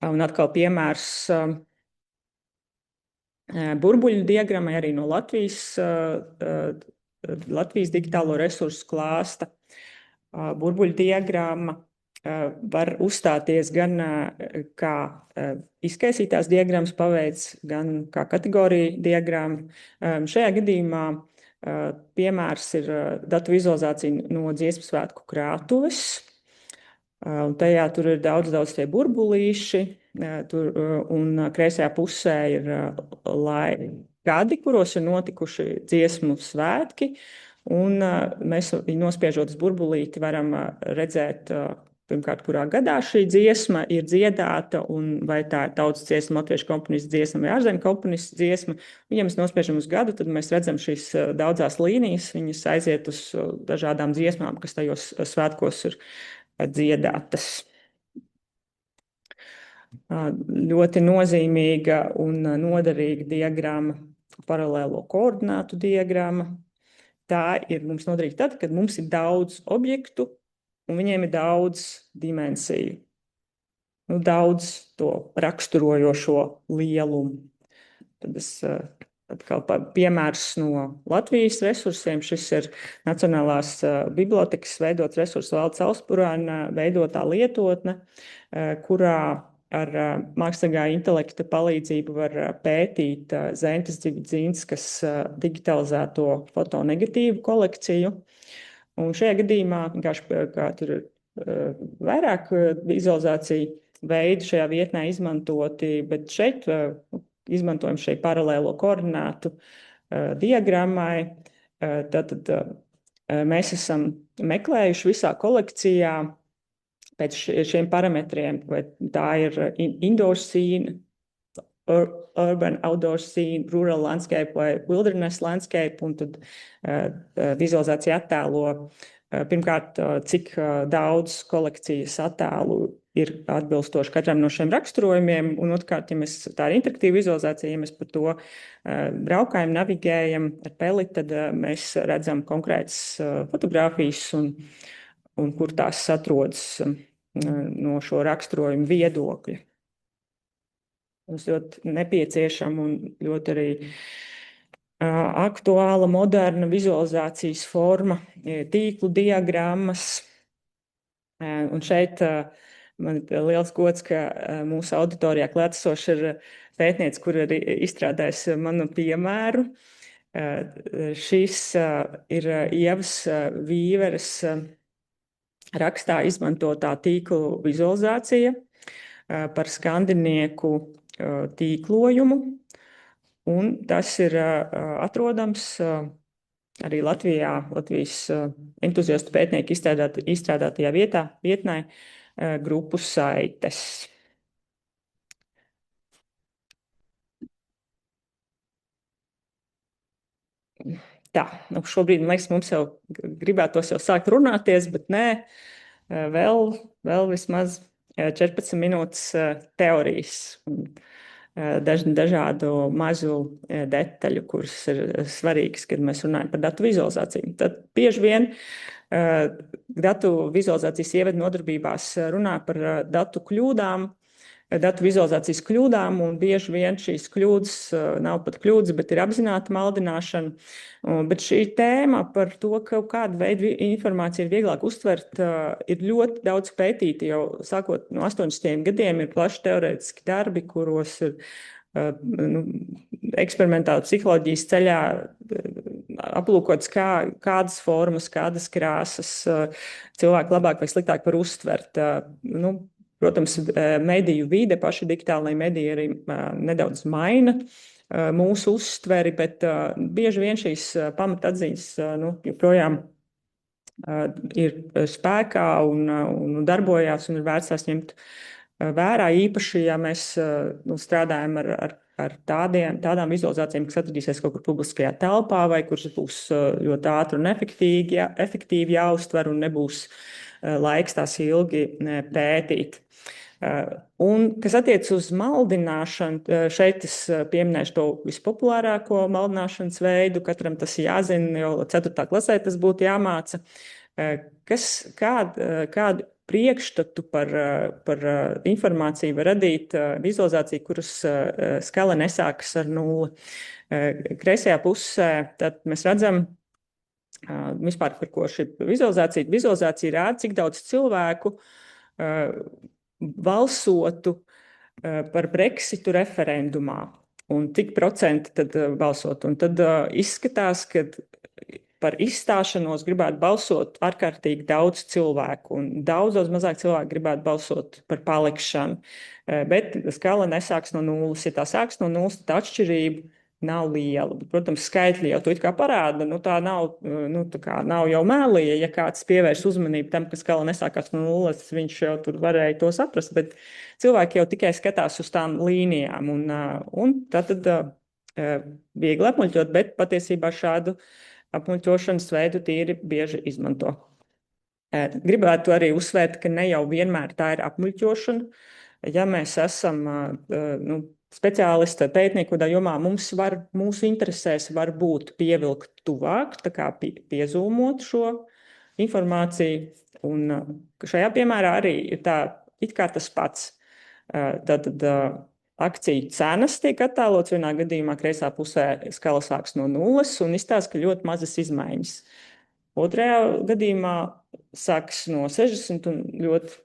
Un atkal piemērs burbuļu diagrammai arī no Latvijas digitālo resursu klāsta. Burbuļu diagramma var uzstāties gan kā izkaisītās diagrammas paveids, gan kā kategorija diagramma. Šajā gadījumā piemērs ir datu vizualizācija no Dziesmu svētku krātuves. Un tajā tur ir daudz tie burbulīši, un kreisajā pusē ir gadi, kuros ir notikuši dziesmu svētki, un mēs nospiežot uz burbulīti varam redzēt pirmkārt, kurā gadā šī dziesma ir dziedāta, un vai tā ir tautas dziesma, latviešu komponistu dziesma vai ārzemju komponistu dziesma. Un, ja mēs nospiežam uz gadu, tad mēs redzam šīs daudzās līnijas, viņas aiziet uz dažādām dziesmām, kas tajos svētkos ir dziedātas. Ļoti nozīmīga un noderīga diagramma, paralēlo koordinātu diagramma. Tā ir mums noderīga tad, kad mums ir daudz objektu, un viņiem ir daudz dimensiju, daudz to raksturojošo lielumu. Tad atkal piemērs no Latvijas resursiem. Šis ir Nacionālās bibliotekas veidots resursu valdes Auspurāna veidotā lietotne, kurā ar mākslīgā intelekta palīdzību var pētīt Zentas Dzividzinskas digitalizēto fotonegatīvu kolekciju. Un šajā gadījumā, kā tur ir vairāk vizualizāciju veidu šajā vietnē izmantoti, bet šeit izmantojam šeit paralēlo koordinātu diagrammai. Tad mēs esam meklējuši visā kolekcijā pēc šiem parametriem, vai tā ir indoor scene, urban outdoor scene, rural landscape vai wilderness landscape, un tad vizualizācija attēlo pirmkārt, cik daudz kolekcijas attēlu ir atbilstoši katram no šiem raksturojumiem, un otrkārt, ja tā ir interaktīva vizualizācija, ja mēs par to braukājam, navigējam ar peli, tad mēs redzam konkrētas fotogrāfijas un kur tās atrodas no šo raksturojumu viedokļa. Mums ļoti nepieciešama un ļoti arī aktuāla, moderna vizualizācijas forma, tīklu diagrammas. Un šeit man ir liels gods, ka mūsu auditorijā klātesoši ir pētniece, kur ir izstrādājis manu piemēru. Šis ir Ievas Vīveres rakstā izmantotā tīklu vizualizācija par skandinieku tīklojumu, un tas ir atrodams arī Latvijas entuziastu pētnieku izstrādātajā vietnē grupu saites. Tā, šobrīd, man liekas, mums jau gribētos jau sākt runāties, bet nē, vēl vismaz 14 minūtes teorijas. dažādu mazu detaļu, kuras ir svarīgas, kad mēs runājam par datu vizualizāciju. Tad bieži vien datu vizualizācijas ievada nodarbībās runā par datu kļūdām, datu vizualizācijas kļūdām, un bieži vien šīs kļūdas nav pat kļūdas, bet ir apzināta maldināšana. Bet šī tēma par to, ka kādu veidu informāciju ir vieglāk uztvert, ir ļoti daudz pētīta. Jau sākot no 80. gadiem ir plaši teorētiski darbi, kuros ir eksperimentāli psiholoģijas ceļā aplūkots, kādas formas, kādas krāsas cilvēki labāk vai sliktāk var uztvert. Protams, mediju vide, paši digitālai mediji arī nedaudz maina mūsu uztveri, bet bieži vien šīs pamatatziņas joprojām ir spēkā un darbojās un ir vērts tās ņemt vērā, īpaši, ja mēs strādājam ar tādām vizualizācijām, kas atradīsies kaut kur publiskajā telpā vai kuras būs ļoti ātri un efektīvi jāuztver un nebūs laiks tās ilgi pētīt. Un, kas attiec uz maldināšanu, šeit es pieminēšu to vispopulārāko maldināšanas veidu, katram tas jāzina, jo 4. klasē tas būtu jāmāca. Kādu priekšstatu par informāciju var radīt vizualizācija, kuras skala nesākas ar 0. Kreisajā pusē tad mēs redzam, vispār par ko šī vizualizācija. Vizualizācija rāda, cik daudz cilvēku balsotu par Brexitu referendumā un cik procenti tad balsot. Un tad izskatās, ka par izstāšanos gribētu balsot ārkārtīgi daudz cilvēku, un daudz mazāk cilvēku gribētu balsot par palikšanu. Bet skala nesāks no 0. Ja tā sāks no 0, tad atšķirība nav liela. Protams, skaitļi jau to it kā parāda, tā nav jau mēlīja. Ja kāds pievērš uzmanību tam, ka skala nesākās no 0, viņš jau tur varēja to saprast, bet cilvēki jau tikai skatās uz tām līnijām, un tad viegli apmuļķot, bet patiesībā šādu apmuļķošanas veidu tīri bieži izmanto. Gribētu arī uzsvērt, ka ne jau vienmēr tā ir apmuļķošana. Ja mēs esam speciālisti, pētnieki kādā jomā, mūsu interesēs var būt pievilkt tuvāk, tā kā piezūmot šo informāciju. Un šajā piemērā arī ir tā, it kā tas pats. Tātad akciju cenas tiek attēlots vienā gadījumā, kreisā pusē skala sāks no 0 un izstāsta, ka ļoti mazas izmaiņas. Otrajā gadījumā sāks no 60 un ļoti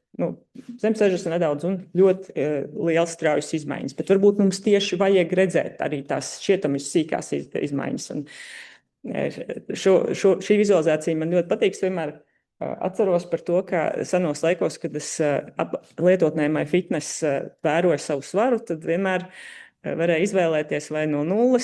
zem 60 nedaudz un ļoti liels straujas izmaiņas. Bet varbūt mums tieši vajag redzēt arī tās šķietami sīkās izmaiņas. Un šī vizualizācija man ļoti patīk. Es vienmēr atceros par to, ka senos laikos, kad es lietotnē MyFitness vēroju savu svaru, tad vienmēr varēja izvēlēties vai no 0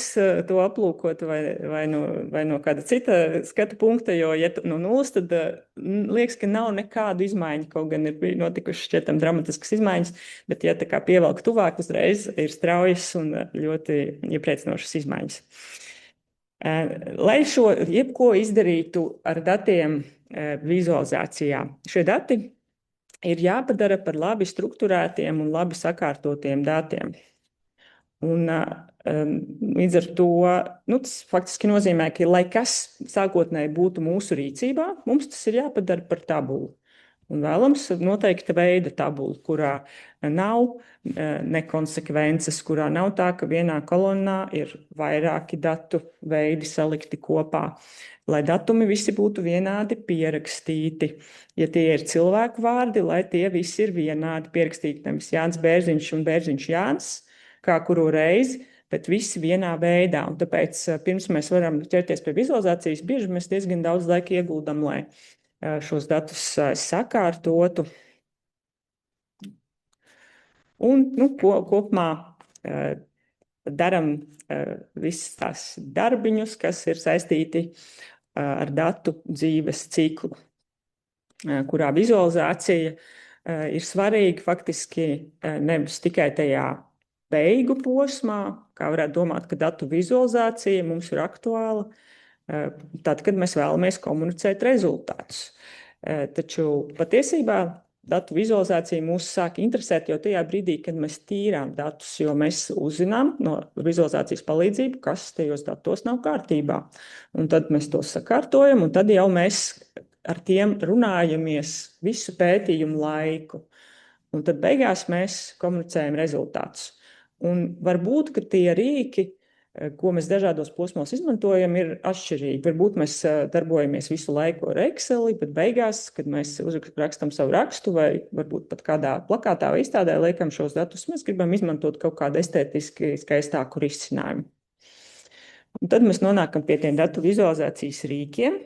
to aplūkot, vai no kāda cita skatu punkta, jo, ja no 0, tad liekas, ka nav nekādu izmaiņu, kaut gan ir notikušas šķietam dramatiskas izmaiņas, bet, ja tā kā pievelk tuvāk, uzreiz ir straujas un ļoti iepriecinošas izmaiņas. Lai šo jebko izdarītu ar datiem vizualizācijā, šie dati ir jāpadara par labi strukturētiem un labi sakārtotiem datiem. Un līdz ar to tas faktiski nozīmē, ka, lai kas sākotnēji būtu mūsu rīcībā, mums tas ir jāpadara par tabulu. Un vēlams noteikta veida tabulu, kurā nav nekonsekvences, kurā nav tā, ka vienā kolonnā ir vairāki datu veidi salikti kopā, lai datumi visi būtu vienādi pierakstīti. Ja tie ir cilvēku vārdi, lai tie visi ir vienādi pierakstīti, nevis Jānis Bērziņš un Bērziņš Jānis, kā kuru reizi, bet visi vienā veidā. Un tāpēc, pirms mēs varam ķerties pie vizualizācijas, bieži mēs diezgan daudz laika ieguldam, lai šos datus sakārtotu. Un kopumā daram visas tās darbiņus, kas ir saistīti ar datu dzīves ciklu, kurā vizualizācija ir svarīga faktiski nevis tikai tajā beigu posmā, kā varētu domāt, ka datu vizualizācija mums ir aktuāla, tad, kad mēs vēlamies komunicēt rezultātus. Taču patiesībā datu vizualizācija mūs sāk interesēt jau tajā brīdī, kad mēs tīrām datus, jo mēs uzzinām no vizualizācijas palīdzību, kas tajos datos nav kārtībā. Un tad mēs to sakārtojam, un tad jau mēs ar tiem runājamies visu pētījumu laiku. Un tad beigās mēs komunicējam rezultātus. Un varbūt, ka tie rīki, ko mēs dažādos posmos izmantojam, ir atšķirīgi. Varbūt mēs darbojamies visu laiku ar Exceli, bet beigās, kad mēs rakstam savu rakstu vai varbūt pat kādā plakātā vai izstādē liekam šos datus, mēs gribam izmantot kaut kādu estētiski skaistāku risinājumu. Un tad mēs nonākam pie tiem datu vizualizācijas rīkiem.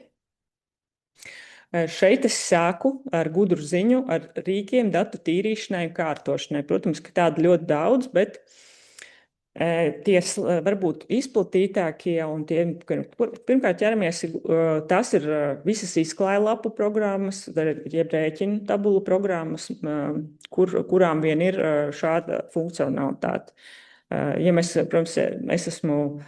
Šeit es sāku ar gudru ziņu, ar rīkiem datu tīrīšanai un kārtošanai. Protams, ka tādu ļoti daudz, bet tie varbūt izplatītākie un tie, pirmkārt ķeramies, tās ir visas izklājlapu programmas, jeb rēķinu tabulu programmas, kurām vien ir šāda funkcionalitāte. Ja mēs, protams, es esmu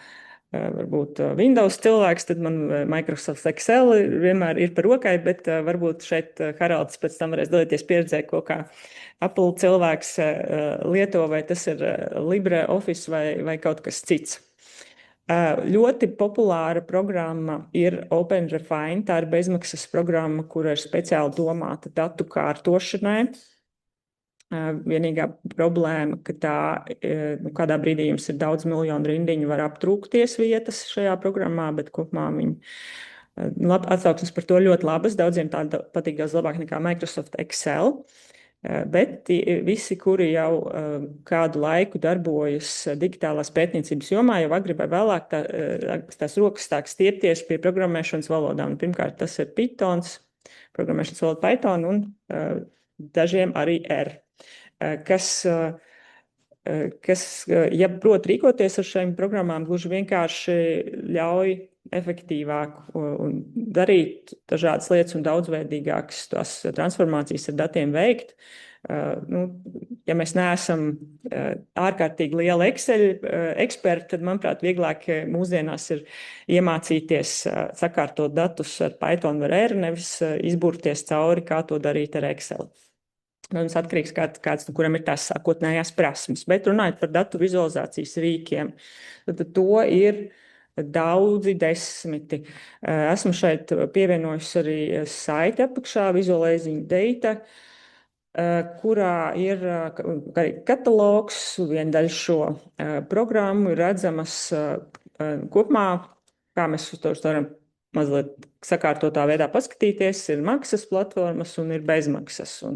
varbūt Windows cilvēks, tad man Microsoft Excel vienmēr ir par rokai, bet varbūt šeit Haralds pēc tam varēs dalīties pieredzē, ko kā Apple cilvēks lieto, vai tas ir LibreOffice vai kaut kas cits. Ļoti populāra programma ir OpenRefine, tā ir bezmaksas programma, kura ir speciāli domāta datu kārtošanai. Vienīgā problēma, ka tā, kādā brīdī jums ir daudz miljonu rindiņu, var aptrūkties vietas šajā programmā, bet kopumā viņi atsauksmes par to ļoti labas. Daudziem tā patīk daudz labāk nekā Microsoft Excel. Bet visi, kuri jau kādu laiku darbojas digitālās pētniecības jomā, jau agri vai vēlāk tās rokas sāk stiepties pie programmēšanas valodām. Pirmkārt, tas ir Pythons, programmēšanas valoda Python un dažiem arī R. Kas, ja prot rīkoties ar šīm programmām, gluži vienkārši ļauj efektīvāk un darīt dažādas lietas un daudzveidīgākas tās transformācijas ar datiem veikt. Ja mēs neesam ārkārtīgi liela Excel eksperti, tad, manuprāt, vieglāk mūsdienās ir iemācīties sakārtot datus ar Python vai R, nevis izburties cauri, kā to darīt ar Excel. Mums atkarīgs kāds, kuram ir tās sākotnējās prasmes. Bet runājot par datu vizualizācijas rīkiem, tad to ir daudzi desmiti. Esmu šeit pievienojis arī saiti apakšā Visualizing Data, kurā ir arī katalogs, viena daļa šo programmu ir redzamas kopumā, kā mēs uz to varam mazliet sakārtotā veidā paskatīties, ir maksas platformas un ir bezmaksas. Un,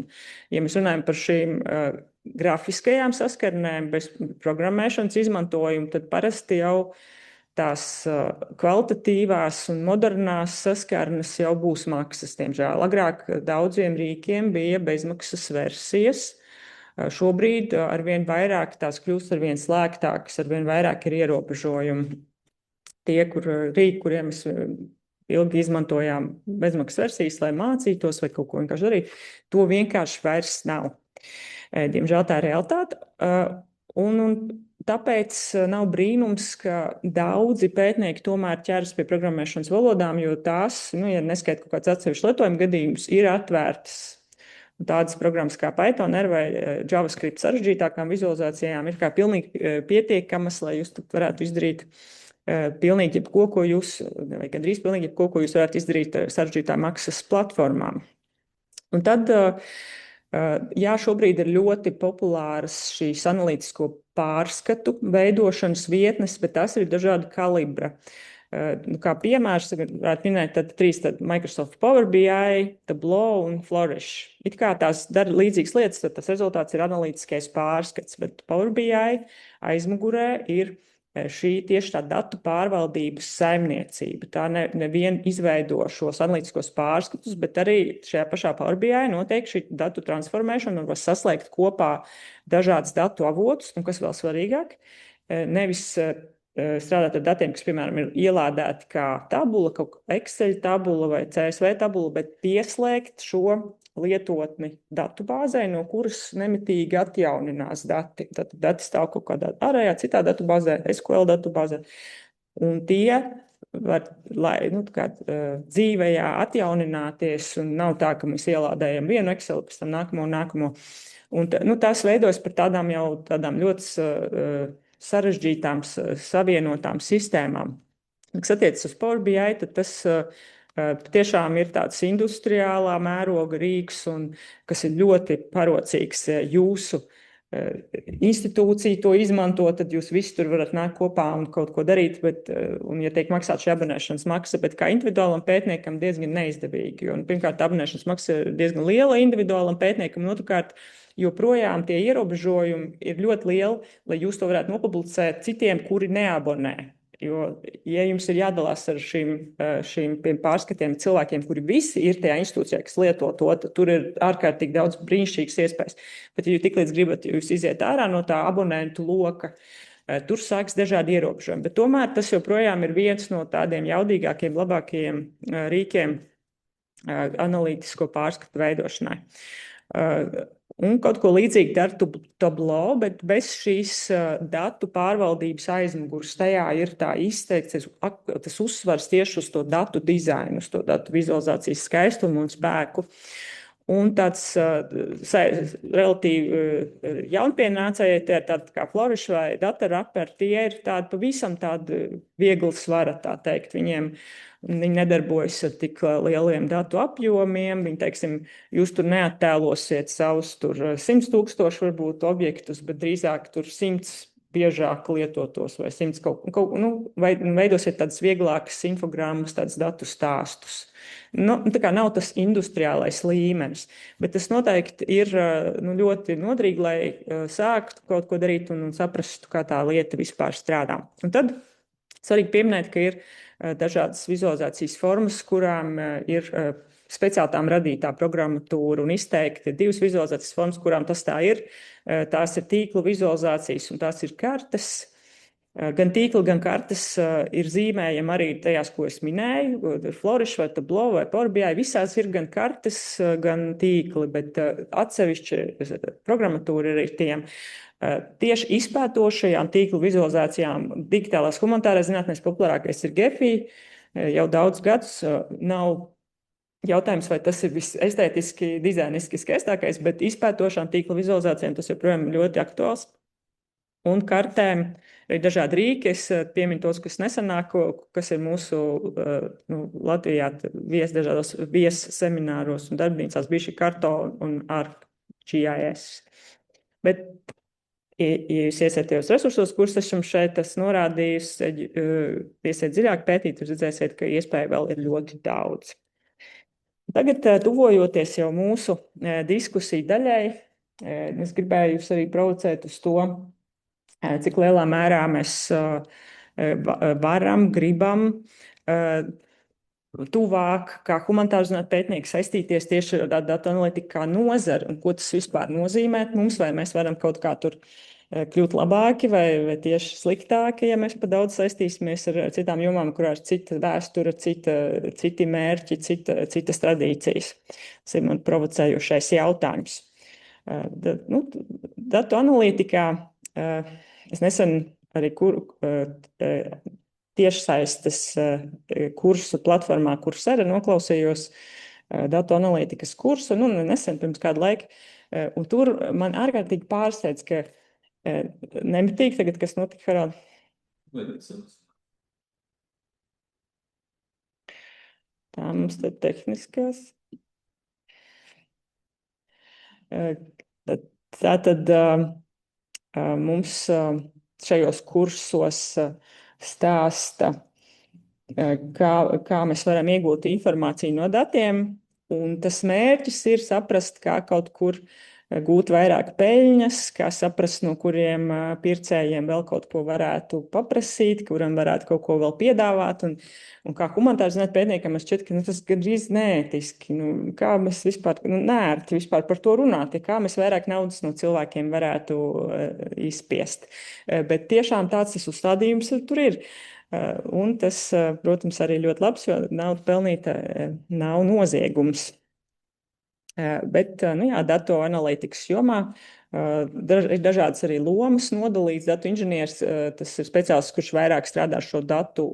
ja mēs runājam par šīm grafiskajām saskarnēm bez programmēšanas izmantojumu, tad parasti jau tās kvalitatīvās un modernās saskarnes jau būs maksas, diemžēl. Agrāk daudziem rīkiem bija bezmaksas versijas. Šobrīd arvien vairāk tās kļūst arvien slēgtākas, arvien vairāk ir ierobežojumi. Tie, kuriem mēs ilgi izmantojām bezmaksas versijas, lai mācītos vai kaut ko vienkārši darīt, to vienkārši vairs nav. Diemžēl tā ir realitāte. Un tāpēc nav brīnums, ka daudzi pētnieki tomēr ķeras pie programmēšanas valodām, jo tās, ja neskait kaut kāds atsevišķs lietojuma gadījums, ir atvērtas. Tādas programmas kā Python, R vai JavaScript sarežģītākām vizualizācijām ir kā pilnīgi pietiekamas, lai jūs varētu izdarīt pilnīgi jebko, ko jūs, vai gandrīz pilnīgi jebko, ko jūs varētu izdarīt sarežģītām maksas platformām. Un tad, jā, šobrīd ir ļoti populāras šīs analītisko pārskatu veidošanas vietnes, bet tas ir dažādi kalibra. Kā piemērs, varētu minēt tad Microsoft Power BI, Tableau un Flourish. It kā tās dara līdzīgas lietas, tad tas rezultāts ir analītiskais pārskats, bet Power BI aizmugurē ir tieši tā datu pārvaldības saimniecība. Tā nevien izveido šos analītiskos pārskatus, bet arī šajā pašā Power BI notiek šī datu transformēšana un var saslēgt kopā dažādas datu avotus, un kas vēl svarīgāk, nevis strādāt ar datiem, kas, piemēram, ir ielādēti kā tabula, kaut Excel tabula vai CSV tabula, bet pieslēgt šo lietotni datubāzē, no kuras nemitīgi atjauninās dati. Tad dati stāv kaut kādā ārējā citā datubāzē, SQL datubāzē, un tie var dzīvējā atjaunināties, un nav tā, ka mēs ielādējam vienu Excel, pēc tam nākamo. Un tās veidojas par tādām ļoti sarežģītām, savienotām sistēmām. Kas attiecas uz Power BI, tad tas tiešām ir tāds industriālā mēroga rīks, un kas ir ļoti parocīgs jūsu institūcija to izmanto, tad jūs visi tur varat nākt kopā un kaut ko darīt, un, ja tiek maksāt šī abonēšanas maksa, bet kā individuālam pētniekam diezgan neizdevīgi. Un, pirmkārt, abonēšanas maksa ir diezgan liela individuālam pētniekam, un otrkārt, joprojām tie ierobežojumi ir ļoti lieli, lai jūs to varētu nopublicēt citiem, kuri neabonē. Jo, ja jums ir jādalās ar šīm pārskatiem cilvēkiem, kuri visi ir tajā institūcijā, kas lieto to, tad tur ir ārkārtīgi daudz brīnišķīgas iespējas. Bet, ja jūs tiklīdz gribat, jūs iziet ārā no tā abonentu loka, tur sāks dažādi ierobežojumi. Bet tomēr tas joprojām ir viens no tādiem jaudīgākiem, labākajiem rīkiem analītisko pārskatu veidošanai. Un kaut ko līdzīgi dara Tableau, bet bez šīs datu pārvaldības aizmugures. Tajā ir tā izteikts tas uzsvars tieši uz to datu dizainu, uz to datu vizualizācijas skaistumu un spēku. Un tāds relatīvi jaunpienācējai, tie ir tādi kā Flourish vai Data Wrapper, tie ir tādi pavisam tādi viegli svara, tā teikt. Viņi nedarbojas ar tik lieliem datu apjomiem. Viņi, teiksim, jūs tur neattēlosiet savus 100,000 varbūt objektus, bet drīzāk tur 100 biežāk lietotos vai 100 vai veidosiet tādas vieglākas infogrammas, tādas datu stāstus. Tā kā nav tas industriālais līmenis, bet tas noteikti ir ļoti nodrīgi, lai sāktu kaut ko darīt un saprastu, kā tā lieta vispār strādā. Un tad svarīgi pieminēt, ka ir dažādas vizualizācijas formas, kurām ir speciāli tām radītā programmatūra un izteikti divas vizualizācijas formas, kurām tas tā ir. Tās ir tīkla vizualizācijas un tās ir kartes. Gan tīkli, gan kartes ir zīmējami arī tajās, ko es minēju, Flourish vai Tableau vai Power BI. Visās ir gan kartes, gan tīkli, bet atsevišķi programmatūra ir tiem. Tieši izpētošajām tīklu vizualizācijām digitālās humanitārās zinātnēs populārākais ir Gephi. Jau daudz gadus nav jautājums, vai tas ir estētiski, dizainiski skaistākais, bet izpētošām tīklu vizualizācijām tas joprojām ir ļoti aktuāls. Un kartēm ir dažādi rīki. Es pieminu tos, kas nesenāk, kas ir mūsu Latvijā dažādos semināros un darbnīcās bijuši Karto un ArcGIS. Bet ja jūs iesiet tajos resursos, kurus esam šeit norādījusi, iesiet dziļāk pētīt, jūs redzēsiet, ka iespēja vēl ir ļoti daudz. Tagad, tuvojoties jau mūsu diskusiju daļai, es gribēju jūs arī provocēt uz to, cik lielā mērā mēs gribam tuvāk, kā humanitāru zinātņu pētnieki saistīties tieši ar datu analītiku kā nozari, un ko tas vispār nozīmē mums, vai mēs varam kaut kā tur kļūt labāki vai tieši sliktāki, ja mēs pa daudz saistīsimies ar citām jomām, kurās ir cita vēsture, citi mērķi, citas tradīcijas. Tas ir man provocējošais jautājums. Datu analītikā es nesen arī tiešsaistes kursu platformā Coursera noklausījos datu analītikas kursu, nesen pirms kādu laiku, un tur man ārkārtīgi pārsteidz, ka nemitīgi tagad, kas notika, Harald? Tā mums te tehniskās. Tātad mums šajos kursos stāsta, kā mēs varam iegūt informāciju no datiem, un tas mērķis ir saprast, kā kaut kur gūt vairāk peļņas, kā saprast, no kuriem pircējiem vēl kaut ko varētu paprasīt, kuram varētu kaut ko vēl piedāvāt, un kā humanitāru zinātņu pētniekam es šķiet, ka tas gandrīz neētiski, kā mēs vispār, neērti vispār par to runāt, kā mēs vairāk naudas no cilvēkiem varētu izspiest. Bet tiešām tāds tas uzstādījums tur ir. Un tas, protams, arī ļoti labs, jo nauda pelnīta nav noziegums. Bet, datu analītikas jomā Ir dažādas arī lomas nodalīts. Datu inženieris, tas ir speciālists, kurš vairāk strādā ar šo datu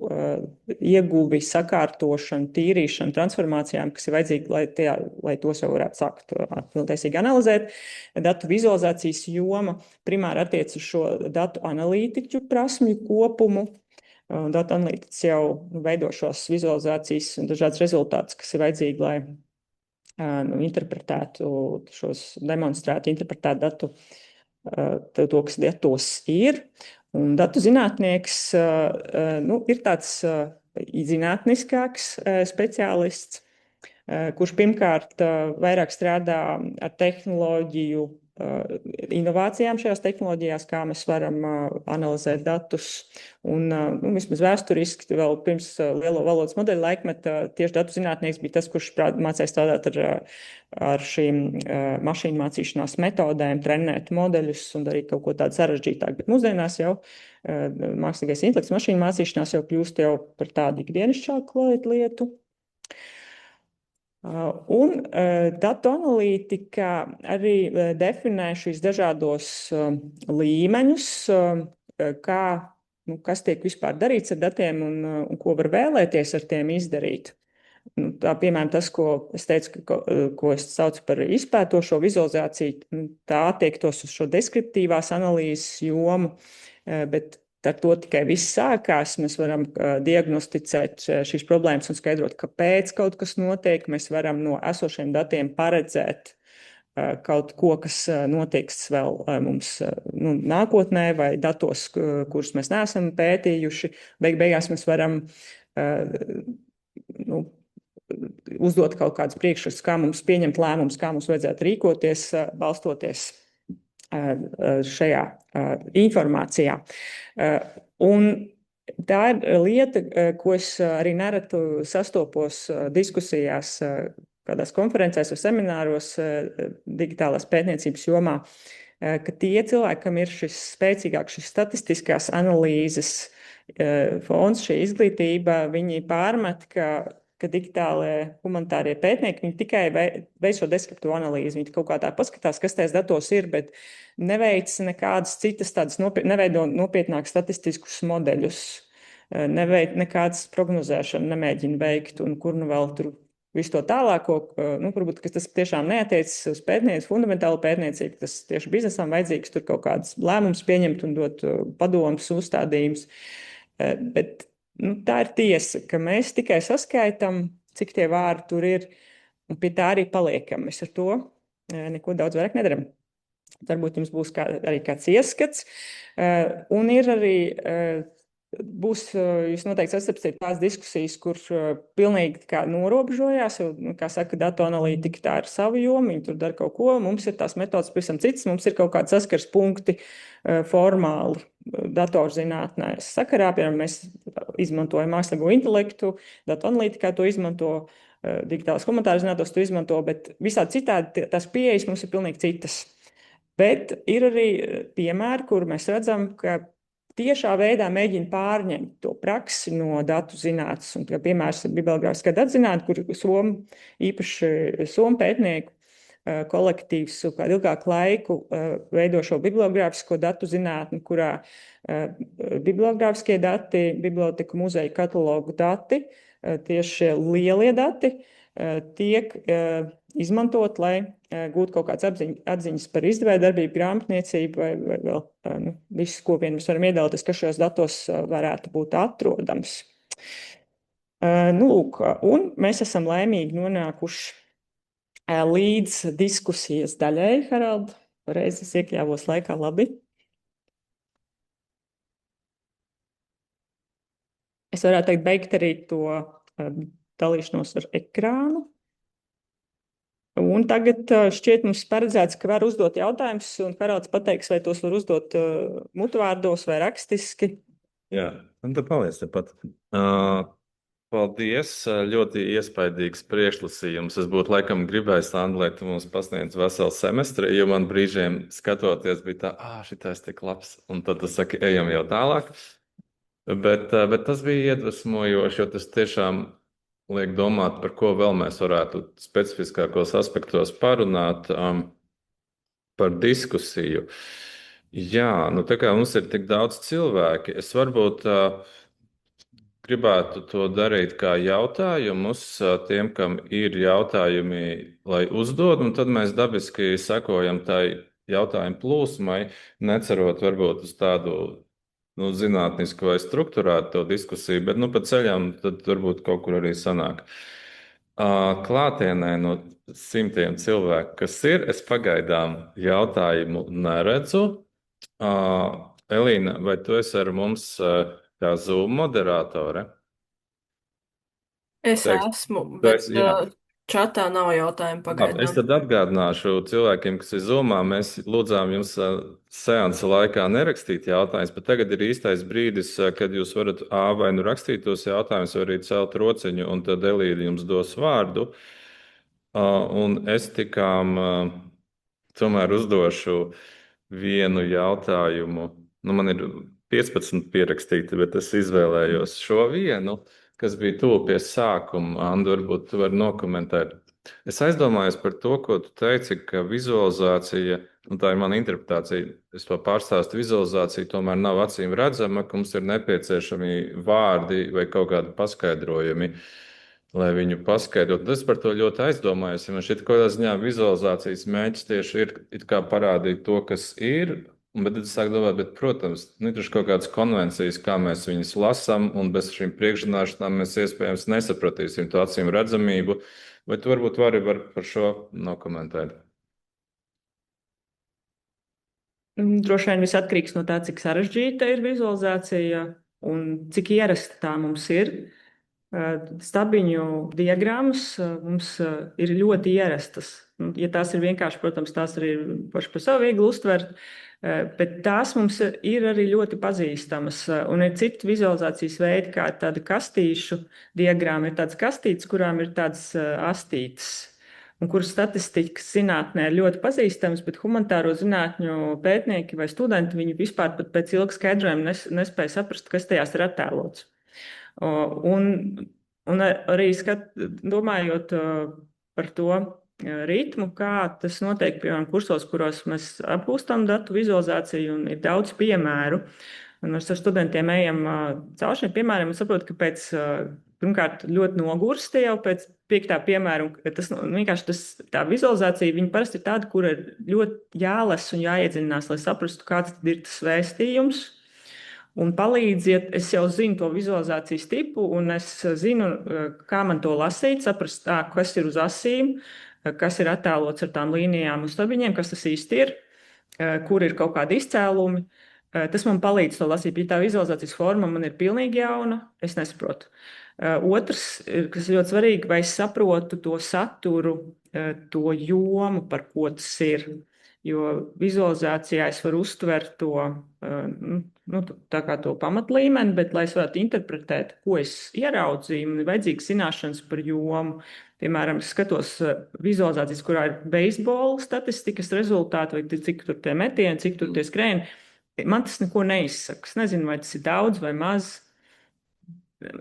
ieguvi, sakārtošanu, tīrīšanu, transformācijām, kas ir vajadzīgi, lai tos jau varētu sākt pilntiesīgi analizēt. Datu vizualizācijas joma primāri attiec uz šo datu analītiķu prasmju kopumu. Datu analītiķis jau veido šos vizualizācijas un dažādas rezultātus, kas ir vajadzīgi, lai interpretētu šos, demonstrētu, interpretētu datu, to, kas datos ir. Un datu zinātnieks ir tāds zinātniskāks speciālists, kurš pirmkārt vairāk strādā ar tehnoloģiju, inovācijām šajās tehnoloģijās, kā mēs varam analizēt datus. Un vismaz vēsturiski vēl pirms lielo valodas modeļu laikmeta tieši datu zinātnieks bija tas, kurš mācīja strādāt ar šīm mašīnu mācīšanās metodēm, trenēt modeļus un darīt kaut ko tādu sarežģītāku. Bet mūsdienās jau mākslīgais intelekts, mašīnu mācīšanās jau kļūst jau par tādu ikdienišķāku lietu. Un datu analītika arī definē šīs dažādos līmeņus, kas tiek vispār darīts ar datiem un ko var vēlēties ar tiem izdarīt. Tā, piemēram, tas, ko es teicu, ko es saucu par izpētošo vizualizāciju, tā attiektos uz šo deskriptīvās analīzes jomu, bet ar to tikai viss sākās. Mēs varam diagnosticēt šīs problēmas un skaidrot, kāpēc kaut kas notiek. Mēs varam no esošiem datiem paredzēt kaut ko, kas notiks vēl mums nākotnē vai datos, kurus mēs neesam pētījuši. Beigās mēs varam uzdot kaut kādus priekšrakstus, kā mums pieņemt lēmumus, kā mums vajadzētu rīkoties, balstoties šajā informācijā. Un tā ir lieta, ko es arī nereti sastopos diskusijās, kādās konferencēs vai semināros digitālās pētniecības jomā, ka tie cilvēki, kam ir šis spēcīgāks, šis statistiskās analīzes fons, šī izglītība, viņi pārmet, ka digitālie humanitārie pētnieki, viņi tikai veic šo deskriptīvo analīzi. Viņi kaut kā tā paskatās, kas tajos datos ir, bet neveic nekādas citas tādas, neveido nopietnākus statistiskus modeļus, neveic nekādas prognozēšanu, nemēģina veikt, un kur nu vēl tur visu to tālāko, varbūt, ka tas tiešām neatiecas uz pētniecību, fundamentālu pētniecību, tas tieši biznesam vajadzīgs tur kaut kādas lēmumus pieņemt un dot padomus, uzstādījumus. Bet tā ir tiesa, ka mēs tikai saskaitam, cik tie vārdi tur ir, un pie tā arī paliekam. Mēs ar to neko daudz vairāk nedaram. Varbūt jums būs arī kāds ieskats, un ir arī, jūs noteikti sastapsiet tās diskusijas, kur pilnīgi kā norobežojās, jo, kā saka, datu analītika tā ir sava joma, viņi tur dara kaut ko, mums ir tās metodas pavisam citas, mums ir kaut kādi saskars punkti formāli datorzinātnē sakarā, piemēram, mēs izmantojam mākslīgo intelektu, datu analītikā to izmanto, digitālās humanitāras zinātnes to izmanto, bet visādi citādi tās pieejas mums ir pilnīgi citas. Bet ir arī piemēri, kur mēs redzam, ka tiešā veidā mēģina pārņemt to praksi no datu zinātnes. Un, piemērs ir bibliogrāfiskā datu zinātne, kur īpaši somu pētnieku kolektīvs kādu ilgāku laiku veido šo bibliogrāfisko datu zinātni, kurā bibliogrāfiskie dati, biblioteku muzeju katalogu dati, tieši šie lielie dati tiek izmantot, lai gūtu kaut kādas atziņas par izdevēju darbību, grāmatniecību vai vēl visu, ko vien mēs varam iedomāties, kas šajos datos varētu būt atrodams. Lūk, un mēs esam laimīgi nonākuši līdz diskusijas daļai, Harald. Reiz es iekļāvos laikā labi. Es varētu teikt beigt arī to dalīšanos ar ekrānu. Un tagad šķiet mums paredzēts, ka var uzdot jautājumus, un Haralds pateiks, vai tos var uzdot mutvārdos vai rakstiski. Jā, un tad paliec tepat. Paldies, ļoti iespaidīgs priekšlasījums. Es būtu laikam gribējis, Anda, lai tu mums pasniedz veselu semestri, jo man brīžiem skatoties bija tā, šitais tik labs, un tad tu saki, ejam jau tālāk. Bet tas bija iedvesmojoši, jo tas tiešām liek domāt, par ko vēl mēs varētu specifiskākos aspektos parunāt. par diskusiju. Jā, nu tā kā mums ir tik daudz cilvēki, es varbūt gribētu to darīt kā jautājumus tiem, kam ir jautājumi, lai uzdod, un tad mēs dabiski sekojam tai jautājumu plūsmai, necerot varbūt uz tādu zinātnisku vai struktūrētu to diskusiju, bet pa ceļam tad varbūt kaut kur arī sanāk. Klātienē no simtiem cilvēku, kas ir, es pagaidām jautājumu neredzu. Elīna, vai tu esi ar mums kā Zoom moderātore? Es esmu, bet čatā nav jautājumu Es pagaidām. tad atgādināšu cilvēkiem, kas ir Zoomā, mēs lūdzām jums seansa laikā nerakstīt jautājumus, bet tagad ir īstais brīdis, kad jūs varat vai nu rakstīt tos jautājumus, vai arī celt rociņu, un tad Elīna jums dos vārdu. Un es tikām tomēr uzdošu vienu jautājumu. Man ir 15 pierakstīti, bet es izvēlējos šo vienu, kas bija tuvu pie sākuma. Andu, varbūt tu vari nokomentēt. Es aizdomājos par to, ko tu teici, ka vizualizācija, un tā ir mana interpretācija, es to pārstāstu, vizualizācija tomēr nav acīm redzama, ka mums ir nepieciešami vārdi vai kaut kādi paskaidrojumi, lai viņu paskaidrotu. Es par to ļoti aizdomājos, ja man šķiet, ka kādā ziņā vizualizācijas mērķis tieši ir it kā parādīt to, kas ir. Bet tad es sāku domāt, protams, ir kaut kādas konvencijas, kā mēs viņus lasām, un bez šīm priekšzināšanām mēs iespējams nesapratīsim to acīm redzamību. Vai tu varbūt vari par šo nokomentēt? Droši vien viss atkarīgs no tā, cik sarežģīta ir vizualizācija un cik ierasta tā mums ir. Stabiņu diagrammas mums ir ļoti ierastas. Ja tās ir vienkārši, protams, tās arī paši par sevi viegli uztvert, bet tās mums ir arī ļoti pazīstamas. Un ir citi vizualizācijas veidi, kā tāda kastīšu diagramma, ir tādas kastītes, kurām ir tādas astītes, un kuras statistikas zinātnē ir ļoti pazīstamas, bet humanitāro zinātņu pētnieki vai studenti viņu vispār pat pēc ilga skaidrojuma nespēja saprast, kas tajās ir attēlots. Un arī domājot par to ritmu, kā tas notiek, piemēram, kursos, kuros mēs apgūstam datu vizualizāciju, un ir daudz piemēru. Un mēs ar studentiem ejam caur šiem piemēriem un saprotu, ka pirmkārt ļoti nogursti jau pēc 5. piemēra. Vienkārši tā vizualizācija, viņa parasti ir tāda, kur ir ļoti jālas un jāiedziļinās, lai saprastu, kāds ir tas vēstījums. Un palīdziet, es jau zinu to vizualizācijas tipu, un es zinu, kā man to lasīt, saprast, kas ir uz asīm, kas ir attēlots ar tām līnijām un stabiņiem, kas tas īsti ir, kur ir kaut kādi izcēlumi. Tas man palīdz to lasīt, ja tā vizualizācijas forma man ir pilnīgi jauna, es nesaprotu. Otrs, kas ir ļoti svarīgi, vai es saprotu to saturu, to jomu, par ko tas ir. Jo vizualizācijā es varu uztvert to, tā kā to pamatlīmeni, bet, lai es varētu interpretēt, ko es ieraudzīju, man ir vajadzīgas zināšanas par jomu. Piemēram, es skatos vizualizācijas, kurā ir beisbola statistikas rezultāti, vai cik tur tie metieni, cik tur tie skrējieni. Man tas neko neizsaka. Es nezinu, vai tas ir daudz vai maz.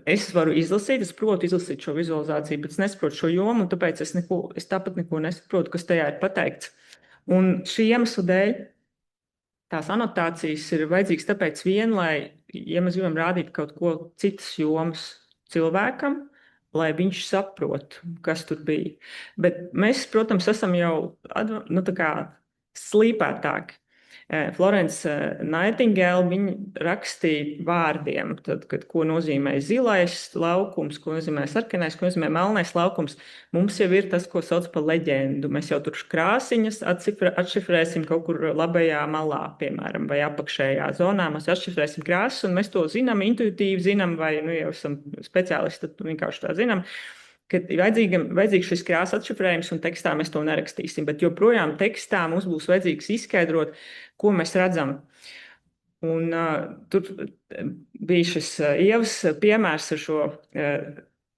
Es varu izlasīt, es protu izlasīt šo vizualizāciju, bet es nesaprotu šo jomu, un tāpēc es tāpat neko nesaprotu, kas tajā ir pateikts. Un šī iemesla dēļ tās anotācijas ir vajadzīgas tāpēc vien, lai, ja mēs gribam rādīt kaut ko citas jomas cilvēkam, lai viņš saprot, kas tur bija. Bet mēs, protams, esam jau tā kā slīpētāki. Florence Nightingale, viņa rakstīja vārdiem, ko nozīmē zilais laukums, ko nozīmē sarkanais, ko nozīmē melnais laukums. Mums jau ir tas, ko sauc par leģendu. Mēs jau tur krāsiņas atšifrēsim kaut kur labajā malā, piemēram, vai apakšējā zonā. Mēs atšifrēsim krāsas, un mēs to zinām, intuitīvi zinām, vai jau esam speciālisti, tad vienkārši tā zinām. Kad ir vajadzīgs šis krāsas atšifrējums, un tekstā mēs to nerakstīsim, bet joprojām tekstā mums būs vajadzīgs izskaidrot, ko mēs redzam. Un tur bija šis Ievas piemērs ar šo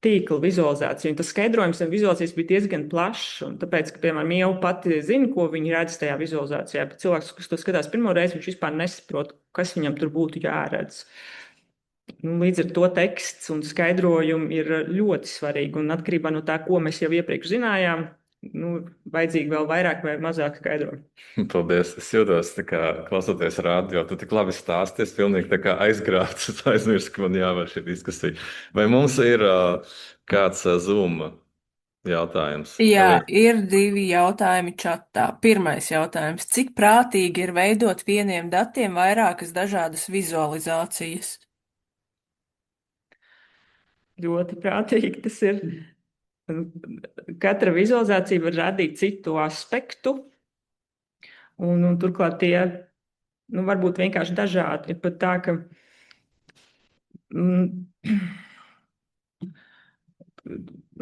tīkla vizualizāciju, un tas skaidrojums un vizualizācijas bija diezgan plašs, un tāpēc, ka, piemēram, Ieva pati zina, ko viņa redz tajā vizualizācijā, bet cilvēks, kas to skatās pirmo reizi, viņš vispār nesaprot, kas viņam tur būtu jāredz. Līdz ar to teksts un skaidrojumi ir ļoti svarīgi, un atkarībā no tā, ko mēs jau iepriekš zinājām, vajadzīgi vēl vairāk vai mazāk skaidrojumu. Paldies. Es jūtos, tā kā klausoties rādio, tu tik labi stāsties, pilnīgi tā kā aizgrābts, es aizmirsu, ka man jāvar šī diskusija. Vai mums ir kāds Zoom jautājums? Jā, Elīna? ir 2 jautājumi čatā. Pirmais jautājums. Cik prātīgi ir veidot vieniem datiem vairākas dažādas vizualizācijas? Ļoti prātīgi tas ir. Katra vizualizācija var radīt citu aspektu, un turklāt tie varbūt vienkārši dažādi. Ir pat tā, ka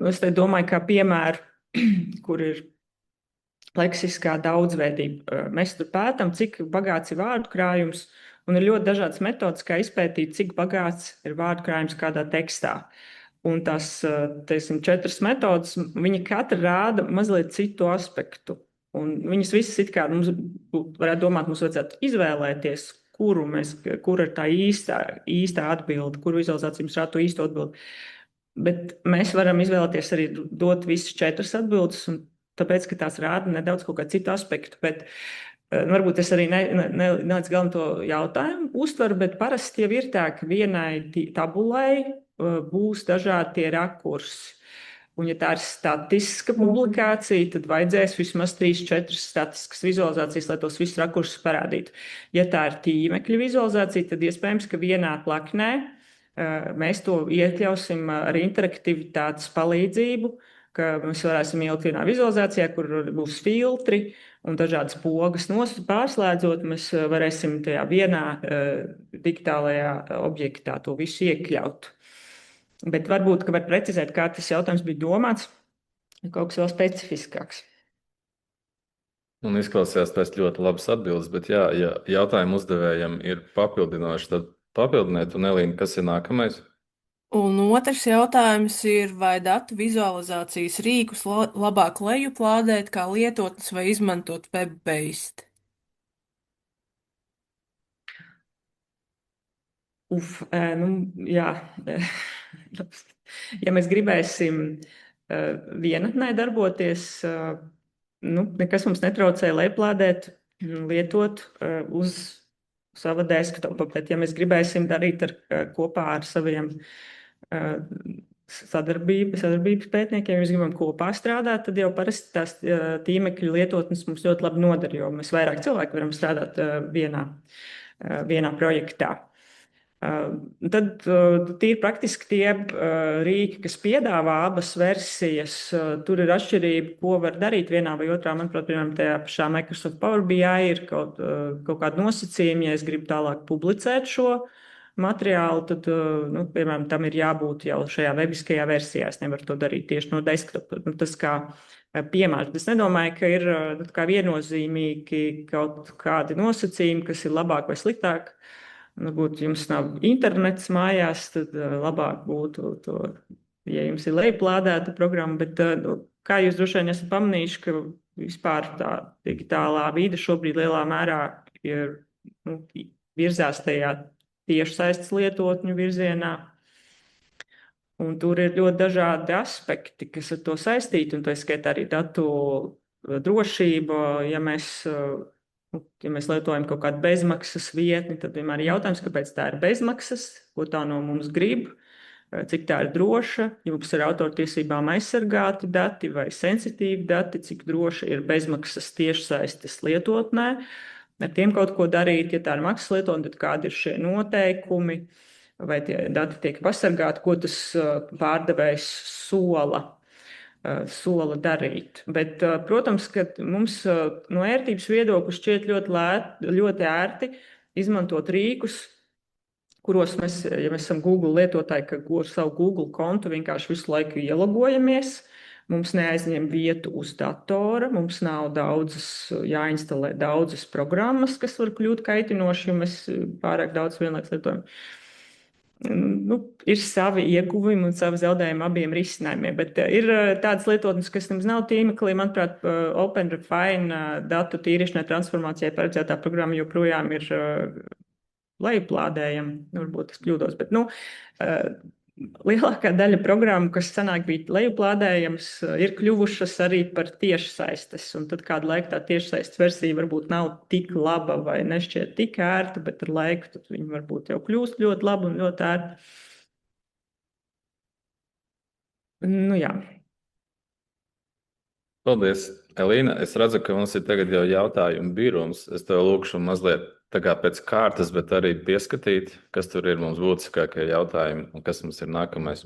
es te domāju, kā piemēru, kur ir leksiskā daudzveidība. Mēs tur pētām, cik bagāts ir vārdu krājums, un ir ļoti dažādas metodas, kā izpētīt, cik bagāts ir vārdu krājums kādā tekstā. Un tās, teiksim, 4 metodas, viņi katra rāda mazliet citu aspektu. Un viņas visas it kā mums varētu domāt, mums vajadzētu izvēlēties, kur ir tā īstā atbilde, kur vizualizācija mums rāda to īsto atbildi. Bet mēs varam izvēlēties arī dot visas 4 atbildes, un tāpēc, ka tās rāda nedaudz kaut kādu citu aspektu. Bet varbūt es arī nelīdz galam to jautājumu uztveru, bet parasti jau ir tā, ka vienai tabulai būs dažādi tie rakursi. Un, ja tā ir statistiska publikācija, tad vajadzēs vismaz 3-4 statistiskas vizualizācijas, lai tos visus rakursus parādītu. Ja tā ir tīmekļa vizualizācija, tad iespējams, ka vienā plaknē mēs to iekļausim ar interaktivitātes palīdzību, ka mēs varēsim ielikt vienā vizualizācijā, kur būs filtri un dažādas pogas pārslēdzot, mēs varēsim tajā vienā digitālajā objektā to visu iekļaut. Bet varbūt, ka var precizēt, kā tas jautājums bija domāts, kaut kas vēl specifiskāks. Un izklausījās pēc ļoti labas atbildes, bet jā, ja jautājumu uzdevējam ir papildinoši, tad papildiniet, un Elīna, kas ir nākamais? Un otrs jautājums ir, vai datu vizualizācijas rīkus labāk lejuplādēt kā lietotnes vai izmantot web-based? Jā. Ja mēs gribēsim vienatnē darboties, nekas mums netraucē lejuplādēt, lietot uz sava desktopa, bet ja mēs gribēsim darīt kopā ar saviem sadarbības pētniekiem, ja mēs gribam kopā strādāt, tad jau parasti tās tīmekļa lietotnes mums ļoti labi noder, jo mēs vairāk cilvēki varam strādāt vienā projektā. Tad tīri praktiski tie rīki, kas piedāvā abas versijas, tur ir atšķirība, ko var darīt vienā vai otrā. Manuprāt, piemēram, tajā pašā Microsoft Power BI ir kaut kādi nosacījumi, ja es gribu tālāk publicēt šo materiālu, tad, piemēram, tam ir jābūt jau šajā webiskajā versijā. Es nevaru to darīt tieši no desktopa. Tas kā piemērs. Es nedomāju, ka ir kā viennozīmīgi kaut kādi nosacījumi, kas ir labāk vai sliktāk. Varbūt jums nav internets mājās, tad labāk būtu to, ja jums ir lejuplādēta programma, bet kā jūs droši vien esat pamanījuši, ka vispār tā digitālā vide šobrīd lielā mērā ir virzās tajā tiešsaistes lietotņu virzienā. Un tur ir ļoti dažādi aspekti, kas ar to saistīti, un tā skaitā arī datu drošība, ja mēs lietojam kaut kādu bezmaksas vietni, tad vienmēr ir jautājums, kāpēc tā ir bezmaksas, ko tā no mums grib, cik tā ir droša, ja mums ir autortiesībām aizsargāti dati vai sensitīvi dati, cik droša ir bezmaksas tiešsaistes lietotnē. Ar tiem kaut ko darīt, ja tā ir maksas lietotne, tad kādi ir šie noteikumi, vai tie dati tiek pasargāti, ko tas pārdevējs sola darīt. Bet, protams, ka mums no ērtības viedokļa šķiet ļoti ērti izmantot rīkus, kuros mēs, ja mēs esam Google lietotāji, ka ar savu Google kontu vienkārši visu laiku ielogojamies, mums neaizņem vietu uz datora, mums nav jāinstalē daudzas programmas, kas var kļūt kaitinoši, ja mēs pārāk daudz vienlaikus lietojam. Ir savi ieguvumi un savi zaudējumi abiem risinājumiem, bet ir tādas lietotnes, kas nemaz nav tīmeklī. Manuprāt, OpenRefine datu tīrīšanai transformācijai paredzētā programma joprojām ir lejuplādējama. Varbūt es kļūdos, bet lielākā daļa programmu, kas senāk bija lejuplādējamas, ir kļuvušas arī par tiešsaistes. Un tad kādu laiku tā tiešsaistes versija varbūt nav tik laba vai nešķiet tik ērta, bet ar laiku tad viņi varbūt jau kļūst ļoti laba un ļoti ērta. Nu jā. Paldies, Elīna. Es redzu, ka mums ir tagad jau jautājumu birums. Es tev lūkšu mazliet tā kā pēc kārtas, bet arī pieskatīt, kas tur ir mums būtiskākie jautājumi un kas mums ir nākamais.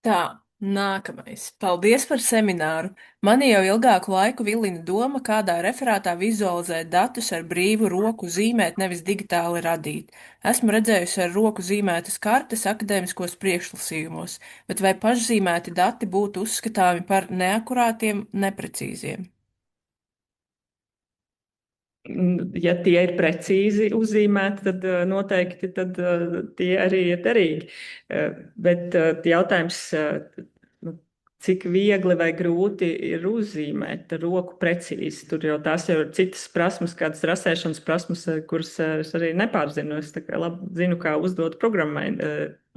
Tā, nākamais. Paldies par semināru. Mani jau ilgāku laiku vilina doma, kādā referātā vizualizēt datus ar brīvu roku zīmēt, nevis digitāli radīt. Esmu redzējusi ar roku zīmētas kartes akadēmiskos priekšlasījumos, bet vai pašzīmēti dati būtu uzskatāmi par neakurātiem, neprecīziem? Ja tie ir precīzi uzzīmēti, tad noteikti tie arī ir derīgi. Bet jautājums, cik viegli vai grūti ir uzzīmēt ar roku precīzi. Tur jau tās jau ir citas prasmes, kādas rasēšanas prasmes, kuras es arī nepārzinu. Es zinu, kā uzdot programmai,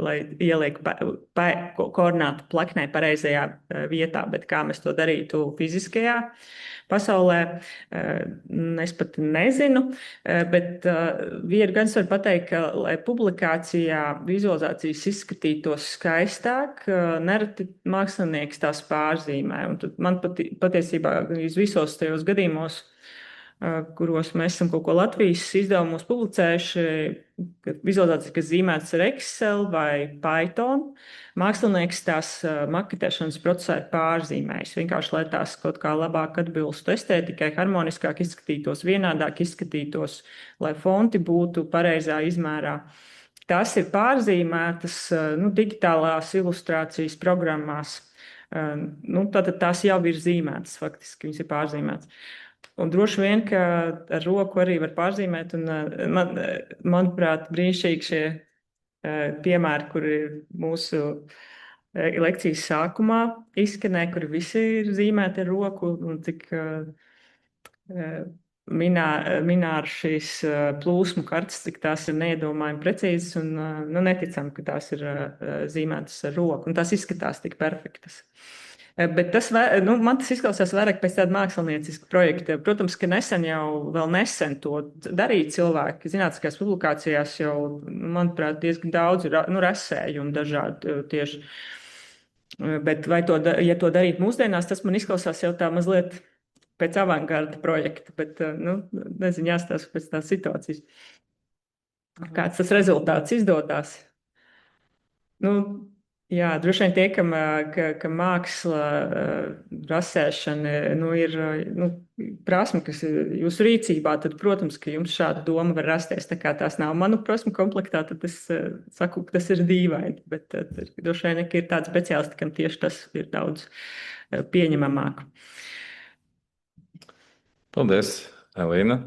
lai ieliek koordinātu plaknē pareizajā vietā, bet kā mēs to darītu fiziskajā pasaulē, es pat nezinu, bet vienu gan var pateikt, ka, lai publikācijā vizualizācijas izskatītos skaistāk, nereti mākslinieks tās pārzīmē. Un tad man patiesībā visos tajos gadījumos, kuros mēs esam kaut ko Latvijas izdevumos publicējuši, vizualizācijas, kas zīmētas ar Excel vai Python, mākslinieks tās maketēšanas procesā ir pārzīmējis. Vienkārši, lai tās kaut kā labāk atbilstu estētikai, harmoniskāk izskatītos, vienādāk izskatītos, lai fonti būtu pareizā izmērā. Tās ir pārzīmētas digitālās ilustrācijas programmās. Tātad tās jau ir zīmētas, faktiski viņas ir pārzīmētas. Un droši vien, ka ar roku arī var pārzīmēt, un manuprāt, brīnišķīgi šie piemēri, kur ir mūsu lekcijas sākumā izskanē, kur visi ir zīmēti ar roku, un cik minēra šīs plūsmu kartes, cik tās ir neiedomājami precīzas, un neticam, ka tās ir zīmētas ar roku, un tās izskatās tik perfektas. Bet man tas izklausās vairāk pēc tāda mākslinieciska projekta. Protams, ka vēl nesen to darīja cilvēki. Zinātniskās publikācijās jau, manuprāt, diezgan daudz ir rasējumu dažādi tieši. Bet ja to darīt mūsdienās, tas man izklausās jau tā mazliet pēc avangarda projekta. Bet, nezinu, jāstāsta pēc tās situācijas. Kāds tas rezultāts izdodās? Jā, droši vien tiekam, ka māksla, rasēšana ir prasme, kas ir jūsu rīcībā, tad, protams, ka jums šāda doma var rasties. Tā kā tās nav manu prasmu komplektā, tad es saku, ka tas ir dīvaini. Bet droši vien, ka ir tādi speciālisti, kam tieši tas ir daudz pieņemamāk. Paldies, Elīna.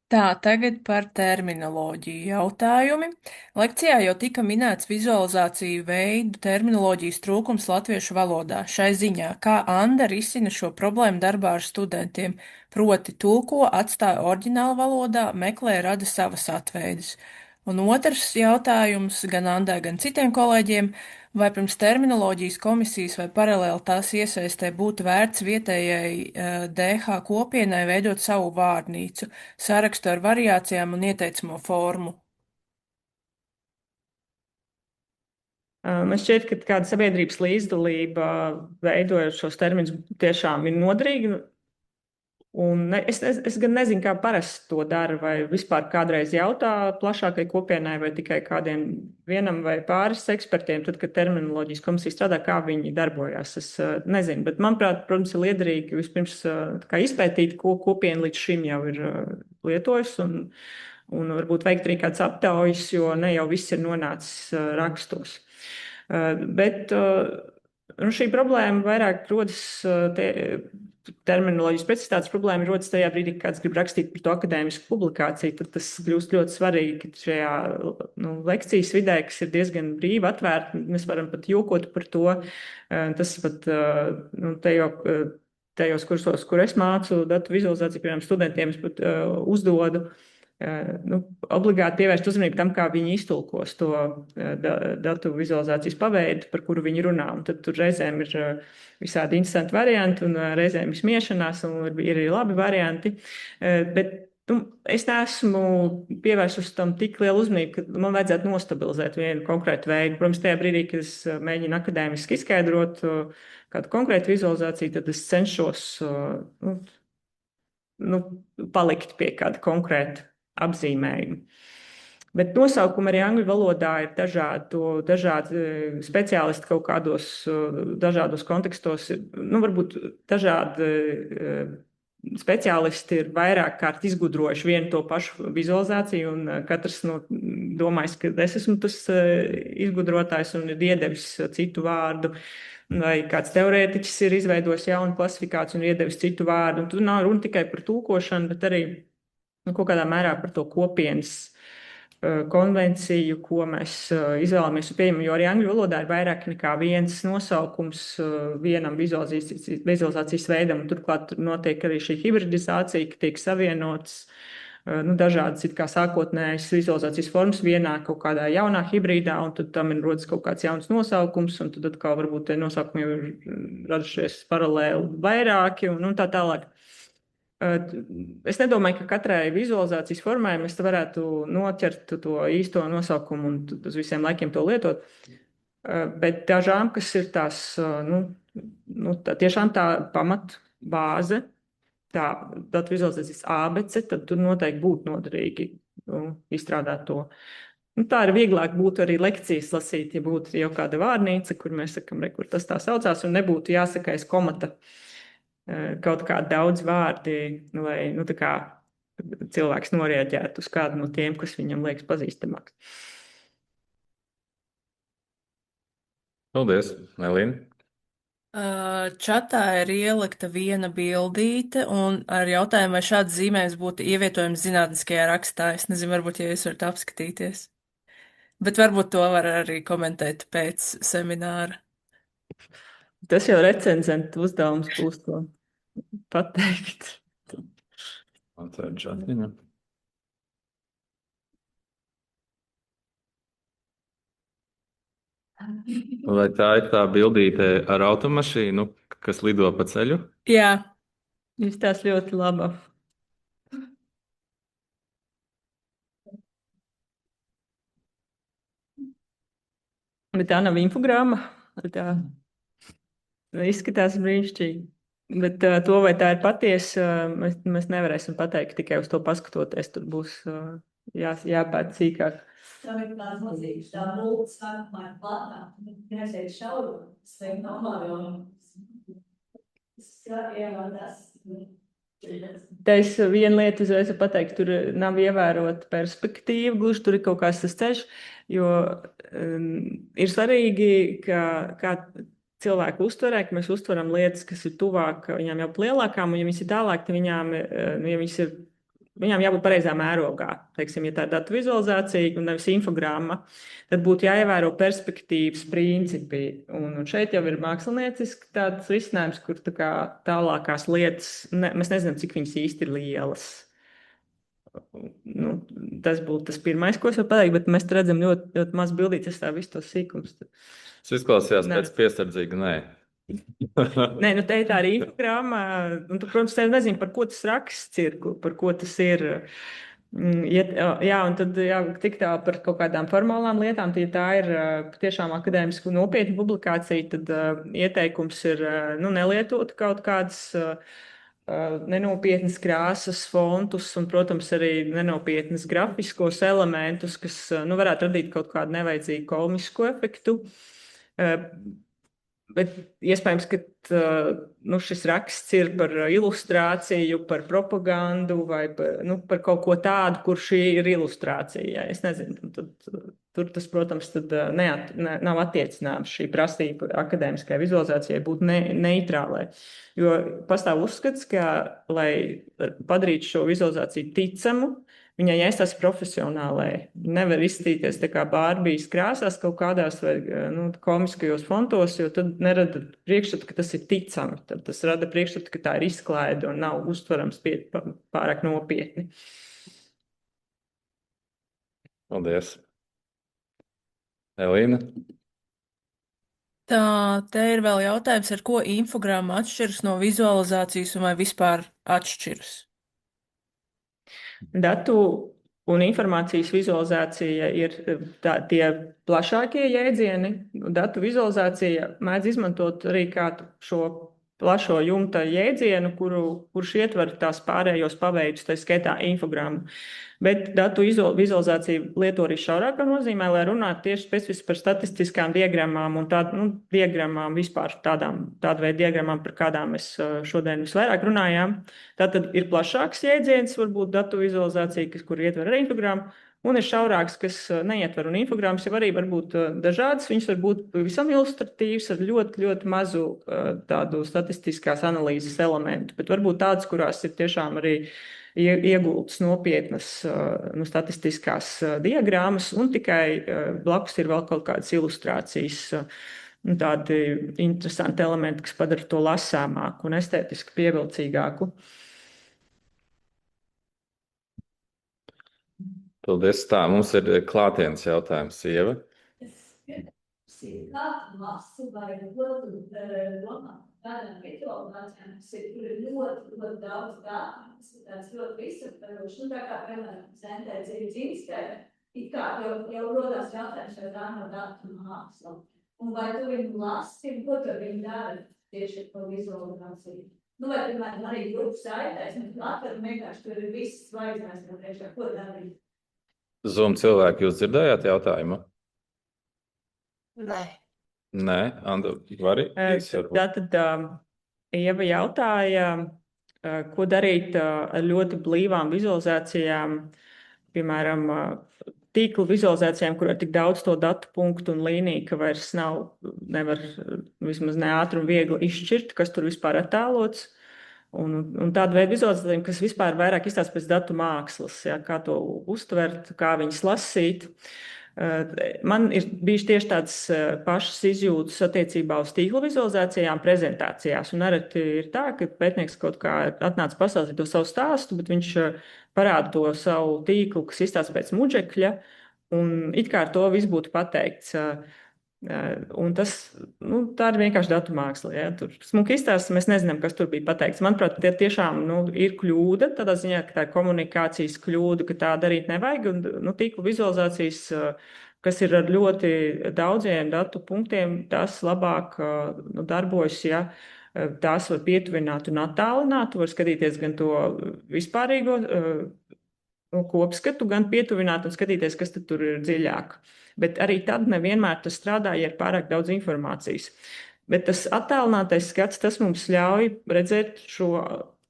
Tā, tagad par terminoloģiju jautājumi. Lekcijā jau tika minēts vizualizāciju veidu terminoloģijas trūkums latviešu valodā. Šai ziņā, kā Anda risina šo problēmu darbā ar studentiem, proti tulko, atstāja oriģinālu valodā, meklē, rada savas atveidus. Un otrs jautājums gan Andai, gan citiem kolēģiem, vai pirms terminoloģijas komisijas vai paralēli tās iesaistē būtu vērts vietējai DH kopienai veidot savu vārnīcu, sarakstu ar variācijām un ieteicamo formu? Man šķiet, ka kāda sabiedrības līdzdalība veidojot šos terminus tiešām ir noderīga. Un es gan nezinu, kā parasti to dara, vai vispār kādreiz jautā plašākai kopienai, vai tikai kādiem vienam vai pāris ekspertiem, tad, kad terminoloģijas komisija strādā, kā viņi darbojās. Es nezinu, bet manuprāt, protams, ir liederīgi vispirms izpētīt, ko kopiena līdz šim jau ir lietojusi, un varbūt veikt arī kāds aptaujas, jo ne jau viss ir nonācis rakstos. Bet šī problēma vairāk rodas terminoloģijas specifitātes problēma rodas tajā brīdī, kad kāds grib rakstīt par to akadēmisku publikāciju, tad tas kļūst ļoti svarīgi, ka šajā lekcijas vidē, kas ir diezgan brīvi atvērta, mēs varam pat jokot par to. Tas pat tajos kursos, kur es mācu datu vizualizāciju, piemēram, studentiem, es pat uzdodu obligāti pievērst uzmanību tam, kā viņi iztulkos to datu vizualizācijas paveidu, par kuru viņi runā. Un tad tur reizēm ir visādi interesanti varianti, un reizēm ir smiešanās, un ir arī labi varianti. Bet es neesmu pievērsus tam tik lielu uzmanību, ka man vajadzētu nostabilizēt vienu konkrētu veidu. Protams, tajā brīdī, kad es mēģinu akadēmiski izskaidrot kādu konkrētu vizualizāciju, tad es cenšos palikt pie kāda konkrēta apzīmējuma. Bet nosaukumi arī angļu valodā ir dažādi speciālisti kaut kādos dažādos kontekstos. Varbūt dažādi speciālisti ir vairāk kārt izgudrojuši vienu to pašu vizualizāciju, un katrs domājis, ka es esmu tas izgudrotājs un ir iedevis citu vārdu. Vai kāds teorētiķis ir izveidojis jaunu klasifikāciju un iedevis citu vārdu. Un tur nav runa tikai par tulkošanu, bet arī kaut kādā mērā par to kopienas konvenciju, ko mēs izvēlamies un pieņemam, jo arī angļu valodā ir vairāk nekā viens nosaukums vienam vizualizācijas veidam, un turklāt notiek arī šī hibridizācija, ka tiek savienotas dažādas it kā sākotnējas vizualizācijas formas vienā kaut kādā jaunā hibrīdā, un tad tam ir rodas kaut kāds jauns nosaukums, un tad atkal varbūt tie nosaukumi ir radušies paralēli vairāki, un tā tālāk. Es nedomāju, ka katrai vizualizācijas formai mēs varētu noķert to īsto nosaukumu un uz visiem laikiem to lietot, bet dažām, kas ir tās, tiešām tā pamatbāze, tā datu vizualizācijas ABC, tad tur noteikti būtu noderīgi izstrādāt to. Tā ir vieglāk būtu arī lekcijas lasīt, ja būtu jau kāda vārnīca, kur mēs sakam, kur tas tā saucās, un nebūtu jāsaka aiz komata kaut kādi daudz vārdi, lai tā kā cilvēks norēģētu uz kādu no tiem, kas viņam liekas pazīstamāks. Paldies, Elīna. Čatā ir ielikta viena bildīte un ar jautājumu, vai šāds zīmējums būtu ievietojams zinātniskajā rakstā. Es nezinu, varbūt, ja jūs varat apskatīties. Bet varbūt to var arī komentēt pēc semināra. Tas jau recenzentu uzdevums būs to pateikt. Atvērt čatiņu. Vai tā ir tā bildīte ar automašīnu, kas lido pa ceļu? Jā. Izstās ļoti laba. Bet tā nav infogrāma. Tā izskatās brīnišķīgi. Bet to, vai tā ir patiesa, mēs nevarēsim pateikt tikai uz to paskatoties. Tur būs jāpēt sīkāk. Tā ir tās mazīgas, tā bulta sākumā ir platā, neaiziet šauru, sveik normāli, Te es vienu lietu uzreiz pateikt, tur nav ievērota perspektīva, gluži tur ir kaut kāds tas ceļš, jo ir svarīgi, kā cilvēku uztverē, ka mēs uztveram lietas, kas ir tuvāk viņām jau lielākām, un ja viņas ir tālāk, tad viņām jābūt pareizā mērogā. Teiksim, ja tā ir datu vizualizācija un nevis infogrāma, tad būtu jāievēro perspektīvas principi. Un šeit jau ir mākslinieciski tāds risinājums, kur tā kā tālākās lietas, mēs nezinām, cik viņas īsti ir lielas. Tas būtu tas pirmais, ko es varu pateikt, bet mēs redzam ļoti, ļoti maz bildītes, es tā visu to sīkums. Tas izklausījās pēc piesardzīga, nē. Nē, te ir tā arī infogrāma, un tu, protams, nezini, par ko tas raksts ir, par ko tas ir. Jā, un tad tik tā par kaut kādām formālām lietām, ja tā ir tiešām akadēmiska nopietna publikācija, tad ieteikums ir nelietot kaut kādas nenopietnas krāsas, fontus un, protams, arī nenopietnas grafiskos elementus, kas varētu radīt kaut kādu nevajadzīgu komisku efektu. Bet iespējams, ka šis raksts ir par ilustrāciju, par propagandu vai par kaut ko tādu, kur šī ir ilustrācija. Es nezinu, tur tas, protams, nav attiecināms šī prasība akadēmiskajai vizualizācijai būt neitrālai. Jo pastāv uzskats, ka, lai padarītu šo vizualizāciju ticamu, viņai jāizstāsta profesionālai. Nevar izstīties tā kā Bārbijas krāsās kaut kādās vai komiskajos fontos, jo tad nerada priekšstatu, ka tas ir ticami. Tad tas rada priekšstatu, ka tā ir izklaide un nav uztverams pārāk nopietni. Paldies. Elīna? Tā, te ir vēl jautājums, ar ko infogramma atšķiras no vizualizācijas un vai vispār atšķiras? Datu un informācijas vizualizācija ir tie plašākie jēdzieni. Datu vizualizācija mēdz izmantot arī kā šo plašo jumta jēdzienu, kurš ietver tās pārējos paveidus, tā skaitā infogrammu. Bet datu vizualizācija lieto arī šaurākā nozīmē, lai runātu tieši specifiski par statistiskām diagrammām un diagrammām vispār tādu veidu diagrammām, par kādām mēs šodien visvairāk runājām. Tātad ir plašāks jēdziens, varbūt datu vizualizācija, kur ietver arī infogrammu, un ir šaurāks, kas neietver, un infogrammas jau arī var būt dažādas. Viņas var būt pavisam ilustratīvas ar ļoti, ļoti mazu tādu statistiskās analīzes elementu, bet varbūt tādas, kurās ir tiešām arī iegultas nopietnas statistiskās diagrammas, un tikai blakus ir vēl kaut kādas ilustrācijas, tādi interesanti elementi, kas padara to lasāmāku un estētiski pievilcīgāku. Paldies. Tā, mums ir klātienes jautājums, Ieva. Kādu masu vai ko tu domā tādām vizualizācijām, kur ir ļoti, ļoti daudz datu, tas ir tāds ļoti visaptvarošs, tā kā, piemēram, sentēcija dzimstēja, it kā jau rodās jautājums, vai tā nav datu māksla. Un vai tu viņu lasi, ko tu viņi dara tieši par vizualizāciju? Vai, piemēram, arī grupu saitēs, atveru vienkārši tur ir viss zvaigznēs, no priekšā, ko darīt? Zoom cilvēki, jūs dzirdējāt jautājumu? Nē. Nē, Andu, vari? Tātad Ieva jautāja, ko darīt ar ļoti blīvām vizualizācijām, piemēram, tīklu vizualizācijām, kur ir tik daudz to datu punktu un līniju, ka vairs nevar vismaz ne ātri un viegli izšķirt, kas tur vispār attēlots. Un tāda veida vizualizācijām, kas vispār vairāk izstāsta pēc datu mākslas, ja, kā to uztvert, kā viņas lasīt. Man ir bijuši tieši tādas pašas izjūtas attiecībā uz tīkla vizualizācijām, prezentācijās. Un arī ir tā, ka pētnieks kaut kā atnāca pastāstīt to savu stāstu, bet viņš parāda to savu tīklu, kas izstāsta pēc muģekļa, un it kā ar to viss būtu pateikts. Un tas, tā ir vienkārši datu māksla. Ja? Tur smuki izstāsta, mēs nezinām, kas tur bija pateikts. Manuprāt, tie tiešām ir kļūda, tādā ziņā, ka tā ir komunikācijas kļūda, ka tā darīt nevajag. Un tīklu vizualizācijas, kas ir ar ļoti daudziem datu punktiem, tas labāk darbojas, ja tās var pietuvināt un attālināt. Var skatīties gan to vispārīgo kopskatu, gan pietuvināt un skatīties, kas tur ir dziļāk. Bet arī tad nevienmēr tas strādā, ja ir pārāk daudz informācijas. Bet tas attēlinātais skats, tas mums ļauj redzēt šo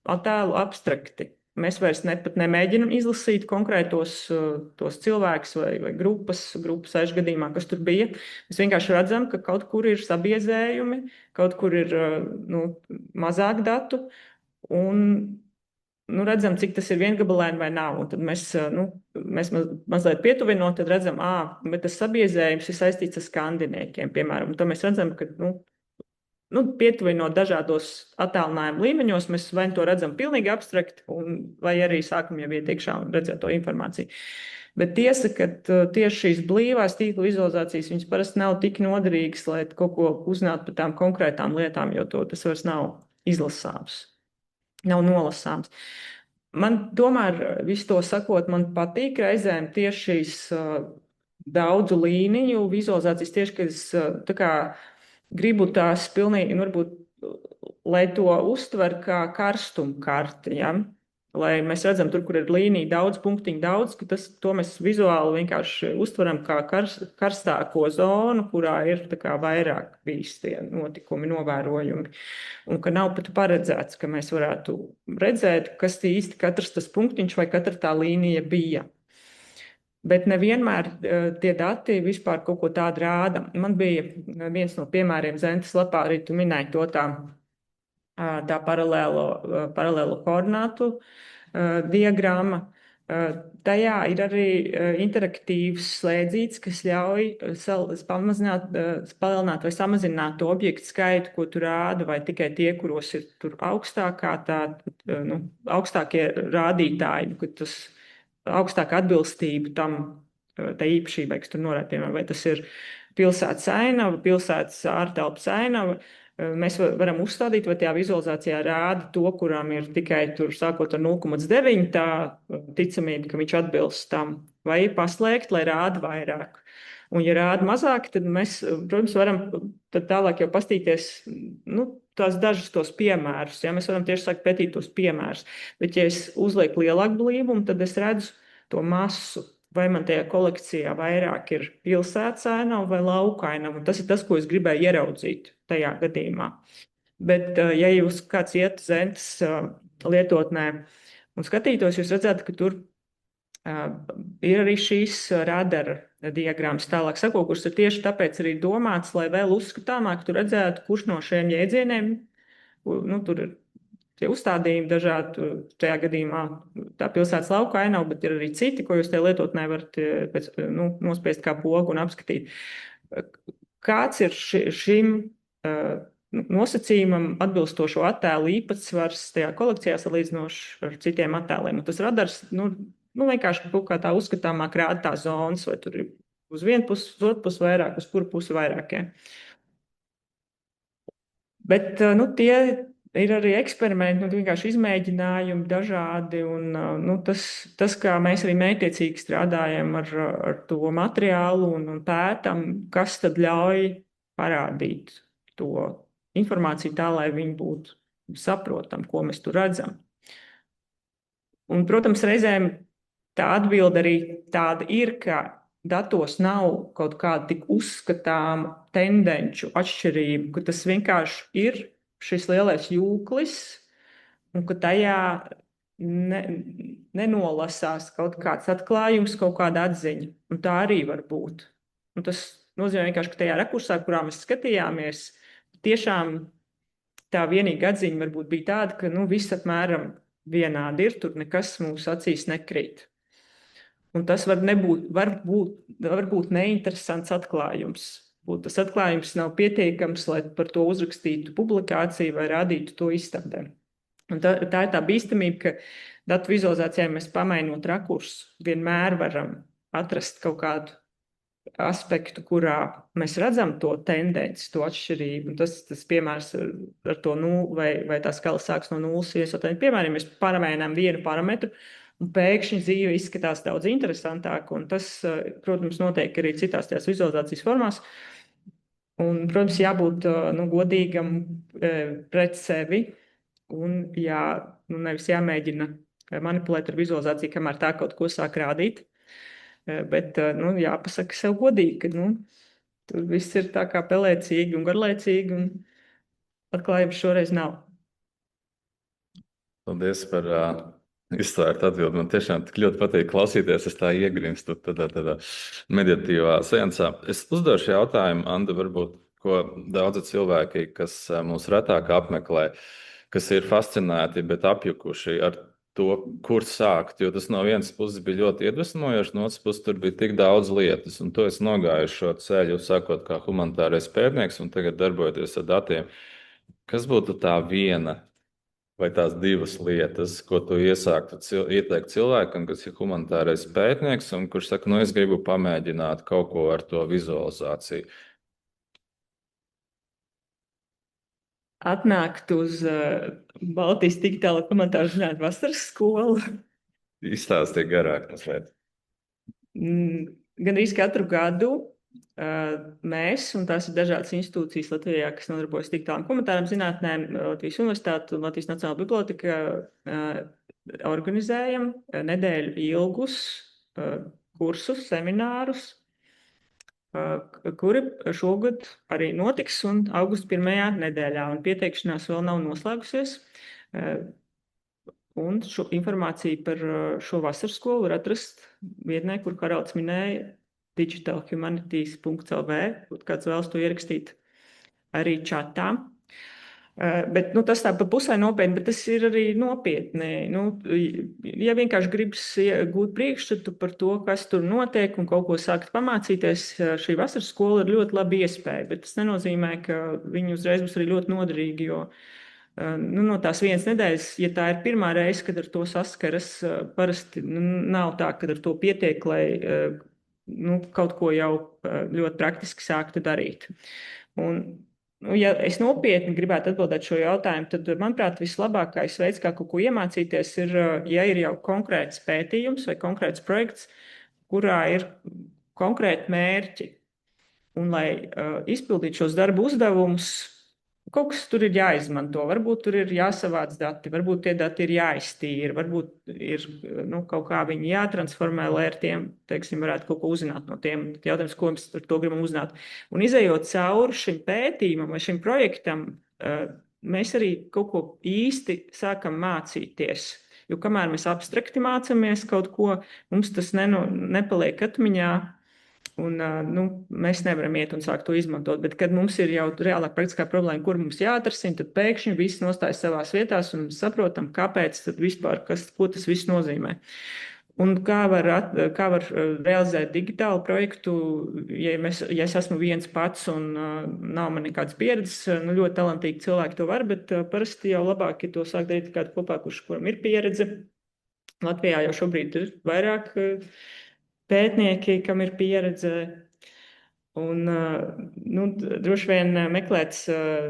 attēlu abstrakti. Mēs vairs pat nemēģinam izlasīt konkrētos tos cilvēkus vai grupas aizgadījumā, kas tur bija. Mēs vienkārši redzam, ka kaut kur ir sabiezējumi, kaut kur ir mazāk datu, un redzam, cik tas ir viengabalaini vai nav. Un tad mēs mazliet pietuvinot, tad redzam, bet tas sabiezējums ir saistīts ar skandiniekiem, piemēram. Un tad mēs redzam, ka pietuvinot dažādos attēlinājumu līmeņos, mēs vai to redzam pilnīgi abstrakt, vai arī sākam jau iet iekšā un redzēt to informāciju. Bet tiesa, ka tieši šīs blīvās tīkla vizualizācijas, viņas parasti nav tik noderīgas, lai kaut ko uzzinātu par tām konkrētām lietām, jo tas vairs nav izlasāms. Nav nolasāms. Man tomēr, visu to sakot, man patīk reizēm tieši šīs daudzu līniju vizualizācijas, tieši, ka es tā kā gribu tās pilnīgi, varbūt, lai to uztver kā karstumu karti, ja? Lai mēs redzam tur, kur ir līnija daudz, punktiņu daudz, ka to mēs vizuāli vienkārši uztveram kā karstāko zonu, kurā ir tā kā vairāk bijis tie notikumi, novērojumi. Un ka nav pat paredzēts, ka mēs varētu redzēt, kas īsti katrs tas punktiņš vai katra tā līnija bija. Bet nevienmēr tie dati vispār kaut ko tādu rāda. Man bija viens no piemēriem Zentas lapā, arī tu minēji to tā paralēlo koordinātu diagramma. Tajā ir arī interaktīvs slēdzīts, kas ļauj palielināt vai samazināt to objektu skaitu, ko tu rāda, vai tikai tie, kuros ir tur augstākie rādītāji, ka tas augstāka atbilstība tam tā īpašībai, kas tur norāda, piemēram, vai tas ir pilsētas ainava, pilsētas ārtelpas ainava. Mēs varam uzstādīt, vai tajā vizualizācijā rāda to, kurām ir tikai tur sākot ar 0,9 tā ticamība, ka viņš atbilst tam, vai paslēgt, lai rāda vairāk. Un, ja rāda mazāk, tad mēs, protams, varam tad tālāk jau pastīties, nu, tās dažas tos piemērus. Ja? Mēs varam tieši sākt pētīt tos piemērus. Bet, ja es uzlieku lielāku blīvumu, tad es redzu to masu. Vai man tajā kolekcijā vairāk ir pilsētas ainava vai lauka ainava. Tas ir tas, ko es gribēju ieraudzīt tajā gadījumā. Bet, ja jūs kāds iet Zentas lietotnē un skatītos, jūs redzētu, ka tur ir arī šīs radara diagrammas tālāk sako, kuras ir tieši tāpēc arī domāts, lai vēl uzskatāmāk tu redzētu, kurš no šiem jēdzieniem, nu, tur ir tie uzstādījumi dažādi, tajā gadījumā tā pilsētas lauka ainava, bet ir arī citi, ko jūs tajā lietotnē varat nospiest kā pogu un apskatīt. Kāds ir šim nosacījumam atbilstošo attēlu īpatsvars tajā kolekcijā salīdzinoši ar citiem attēliem? Un tas radars, vienkārši kaut kā tā uzskatāmāk rāda tā zonas, vai tur ir uz vienu pusi, uz otru pusi vairāk, uz kuru pusi vairāk. Ja? Bet, tie ir arī eksperimenti, vienkārši izmēģinājumi dažādi, un tas, kā mēs arī mētiecīgi strādājam ar to materiālu un pētam, kas tad ļauj parādīt to informāciju tā, lai viņi būtu saprotam, ko mēs tur redzam. Un, protams, reizēm tā atbilde arī tāda ir, ka datos nav kaut kāda tik uzskatāma tendenču atšķirība, ka tas vienkārši ir šis lielais jūklis, un ka tajā nenolasās kaut kāds atklājums, kaut kāda atziņa. Un tā arī var būt. Un tas nozīmē vienkārši, ka tajā rakursā, kurā mēs skatījāmies, tiešām tā vienīga atziņa varbūt bija tāda, ka viss apmēram vienādi ir, tur nekas mūsu acīs nekrīt. Un tas var būt neinteresants atklājums. Tas atklājums nav pietiekams, lai par to uzrakstītu publikāciju vai rādītu to izstādē. Un tā ir tā bīstamība, ka datu vizualizācijā mēs pamainot rakursu vienmēr varam atrast kaut kādu aspektu, kurā mēs redzam to tendenci, to atšķirību. Un tas piemērs ar to vai tā skala sāks no nulles, piemēram, mēs paramainām vienu parametru, un pēkšņi dzīve izskatās daudz interesantāk, un tas, protams, notiek arī citās tajās vizualizācijas formās. Un, protams, jābūt godīgam pret sevi, un nevis jāmēģina manipulēt ar vizualizāciju, kamēr tā kaut ko sāk rādīt, bet jāpasaka sev godīgi, ka tur viss ir tā kā pelēcīgi un garlaicīgi, un atklājums šoreiz nav. Paldies par izsvērtu atbildi. Man tiešām tik ļoti patīk klausīties, es tā iegrimstu tādā meditatīvā seansā. Es uzdošu jautājumu, Anda, varbūt, ko daudzi cilvēki, kas mūs retāk apmeklē, kas ir fascinēti, bet apjukuši ar to, kur sākt, jo tas no vienas puses bija ļoti iedvesmojoši, no otras puses tur bija tik daudz lietas, un to es nogāju šo ceļu, sākot kā humanitārais pētnieks un tagad darbojoties ar datiem. Kas būtu tā viena vai tās divas lietas, ko tu ieteikt cilvēkam, kas ir humanitārais pētnieks un kurš saka, es gribu pamēģināt kaut ko ar to vizualizāciju? Atnākt uz Baltijas digitālo komentāru zinātņu vasaras skolu. Izstāstīja garāk mazliet. Gan arī katru gadu mēs, un tās ir dažādas institūcijas Latvijā, kas nodarbojas digitālām komentārām zinātnēm, Latvijas Universitāte un Latvijas Nacionālā biblioteka, organizējam nedēļu ilgus kursus, seminārus, kuri šogad arī notiks un augusta 1. nedēļā, un pieteikšanās vēl nav noslēgusies. Un šo informāciju par šo vasaras skolu var atrast vietnē, kur Haralds minēja, digitalhumanities.lv, kāds vēlas to ierakstīt arī čatā. Bet tas tā pa pusē nopietni, bet tas ir arī nopietni. Ja vienkārši gribas gūt priekšstatu par to, kas tur notiek un kaut ko sākt pamācīties, šī vasaras skola ir ļoti laba iespēja, bet tas nenozīmē, ka viņi uzreiz būs arī ļoti noderīgi, jo no tās vienas nedēļas, ja tā ir pirmā reize, kad ar to saskaras, parasti nav tā, kad ar to pietiek, lai kaut ko jau ļoti praktiski sāktu darīt. Un, ja es nopietni gribētu atbildēt šo jautājumu, tad, manuprāt, vislabākais veids, kā kaut ko iemācīties, ir, ja ir jau konkrēts pētījums vai konkrēts projekts, kurā ir konkrēti mērķi. Un, lai izpildītu šos darbu uzdevumus, kaut kas tur ir jāizmanto. Varbūt tur ir jāsavāc dati, varbūt tie dati ir jāiztīra, varbūt ir kaut kā viņi jātransformē, lai ar tiem, teiksim, varētu kaut ko uzzināt no tiem. Jautājums, ko mēs ar to gribam uzzināt. Un izējot cauri šim pētījumam vai šim projektam, mēs arī kaut ko īsti sākam mācīties. Jo kamēr mēs abstrakti mācāmies kaut ko, mums tas nepaliek atmiņā. Un, mēs nevaram iet un sākt to izmantot, bet kad mums ir jau reālāk praktiskā problēma, kur mums jāatrisina, tad pēkšņi viss nostājas savās vietās un saprotam, kāpēc tad vispār, ko tas viss nozīmē. Un kā var realizēt digitālu projektu, ja es esmu viens pats un nav man nekādas pieredzes, ļoti talantīgi cilvēki to var, bet parasti jau labāk ir to sākt darīt kādu kopā, kuram ir pieredze. Latvijā jau šobrīd ir vairāk pētnieki, kam ir pieredze, un droši vien meklēt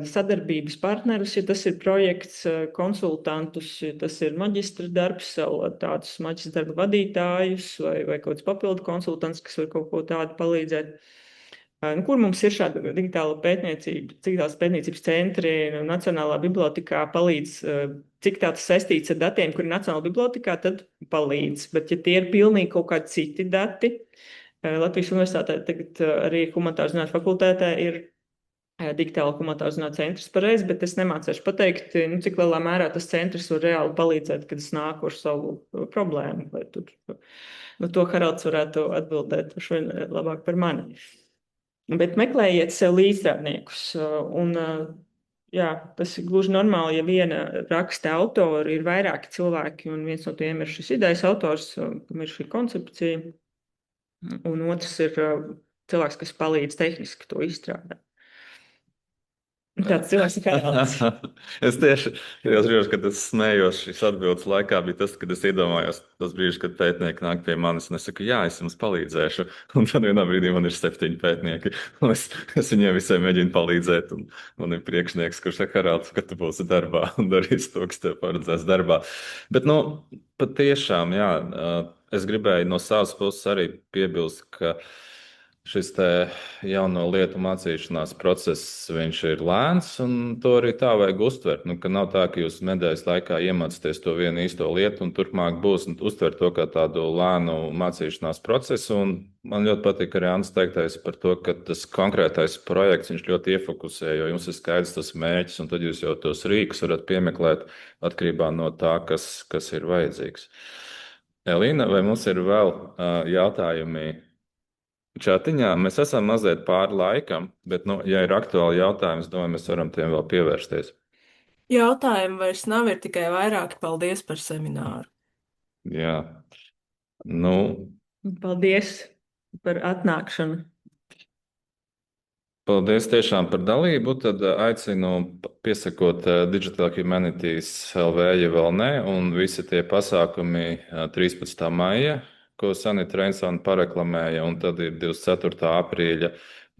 sadarbības partnerus, ja tas ir projekts, konsultantus, ja tas ir maģistra darbs, tādus maģistra darba vadītājus vai kaut kāds papildu konsultants, kas var kaut ko tādu palīdzēt. Kur mums ir šāda digitāla pētniecības centri, Nacionālā bibliotekā palīdz, cik tāds saistīts ar datiem, kur ir Nacionālā bibliotekā, tad palīdz. Bet ja tie ir pilnīgi kaut kādi citi dati, Latvijas universitātē tagad arī humanitāru zinātņu fakultātē ir digitāla humanitāru zinātņu centrs pareizi, bet es nemācēšu pateikt, cik lielā mērā tas centrs var reāli palīdzēt, kad es nāku ar savu problēmu. Vai tur, to Haralds varētu atbildēt labāk par mani. Bet meklējiet sev līdzstrādniekus. Un, tas ir gluži normāli, ja viena raksta autora ir vairāki cilvēki, un viens no tiem ir šis idejas autors, kam ir šī koncepcija, un otrs ir cilvēks, kas palīdz tehniski to izstrādāt. Tāds cilvēks ir Haralds. Es tieši brīžos, kad es smējos šīs atbildes laikā, bija tas, kad es iedomājos tos brīžus, kad pētnieki nāk pie manis un es saku, jā, es jums palīdzēšu. Un tad vienā brīdī man ir 7 pētnieki. Un es viņiem visiem mēģinu palīdzēt. Un man ir priekšnieks, kurš saka, Haralds, ka tu būsi darbā un darīsi to, kas tev paredzēts darbā. Bet, patiešām, jā, es gribēju no savas puses arī piebilst, ka šis jauno lietu mācīšanās process, viņš ir lēns, un to arī tā vajag uztvert. Ka nav tā, ka jūs nedēļas laikā iemācāties to vienu īsto lietu, un turpmāk būs uztvert to kā tādu lēnu mācīšanās procesu. Un man ļoti patīk arī Annas teiktais par to, ka tas konkrētais projekts, viņš ļoti iefokusē, jo jums ir skaidrs tas mērķis, un tad jūs jau tos rīkus varat piemeklēt atkarībā no tā, kas ir vajadzīgs. Elīna, vai mums ir vēl jautājumi čatiņā? Mēs esam mazliet pāri laikam, bet, ja ir aktuāli jautājumi, es domāju, mēs varam tiem vēl pievērsties. Jautājumi vairs nav, ir tikai vairāki. Paldies par semināru. Jā. Paldies par atnākšanu. Paldies tiešām par dalību. Tad aicinu piesakot Digital Humanities LV, ja vēl ne, un visi tie pasākumi 13. maija, ko Sanita Reinsona pareklamēja, un tad ir 24. aprīļa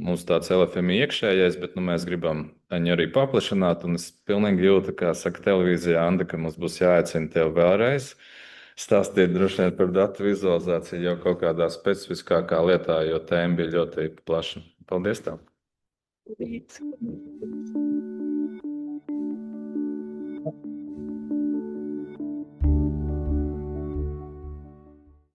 mums tāds LFMI iekšējais, bet mēs gribam viņu arī paplašināt, un es pilnīgi jūtu, kā saka televīzijā, Anda, ka mums būs jāaicina tev vēlreiz stāstīt droši vien par datu vizualizāciju jau kaut kādā specifiskākā lietā, jo tēma bija ļoti plaša. Paldies tev!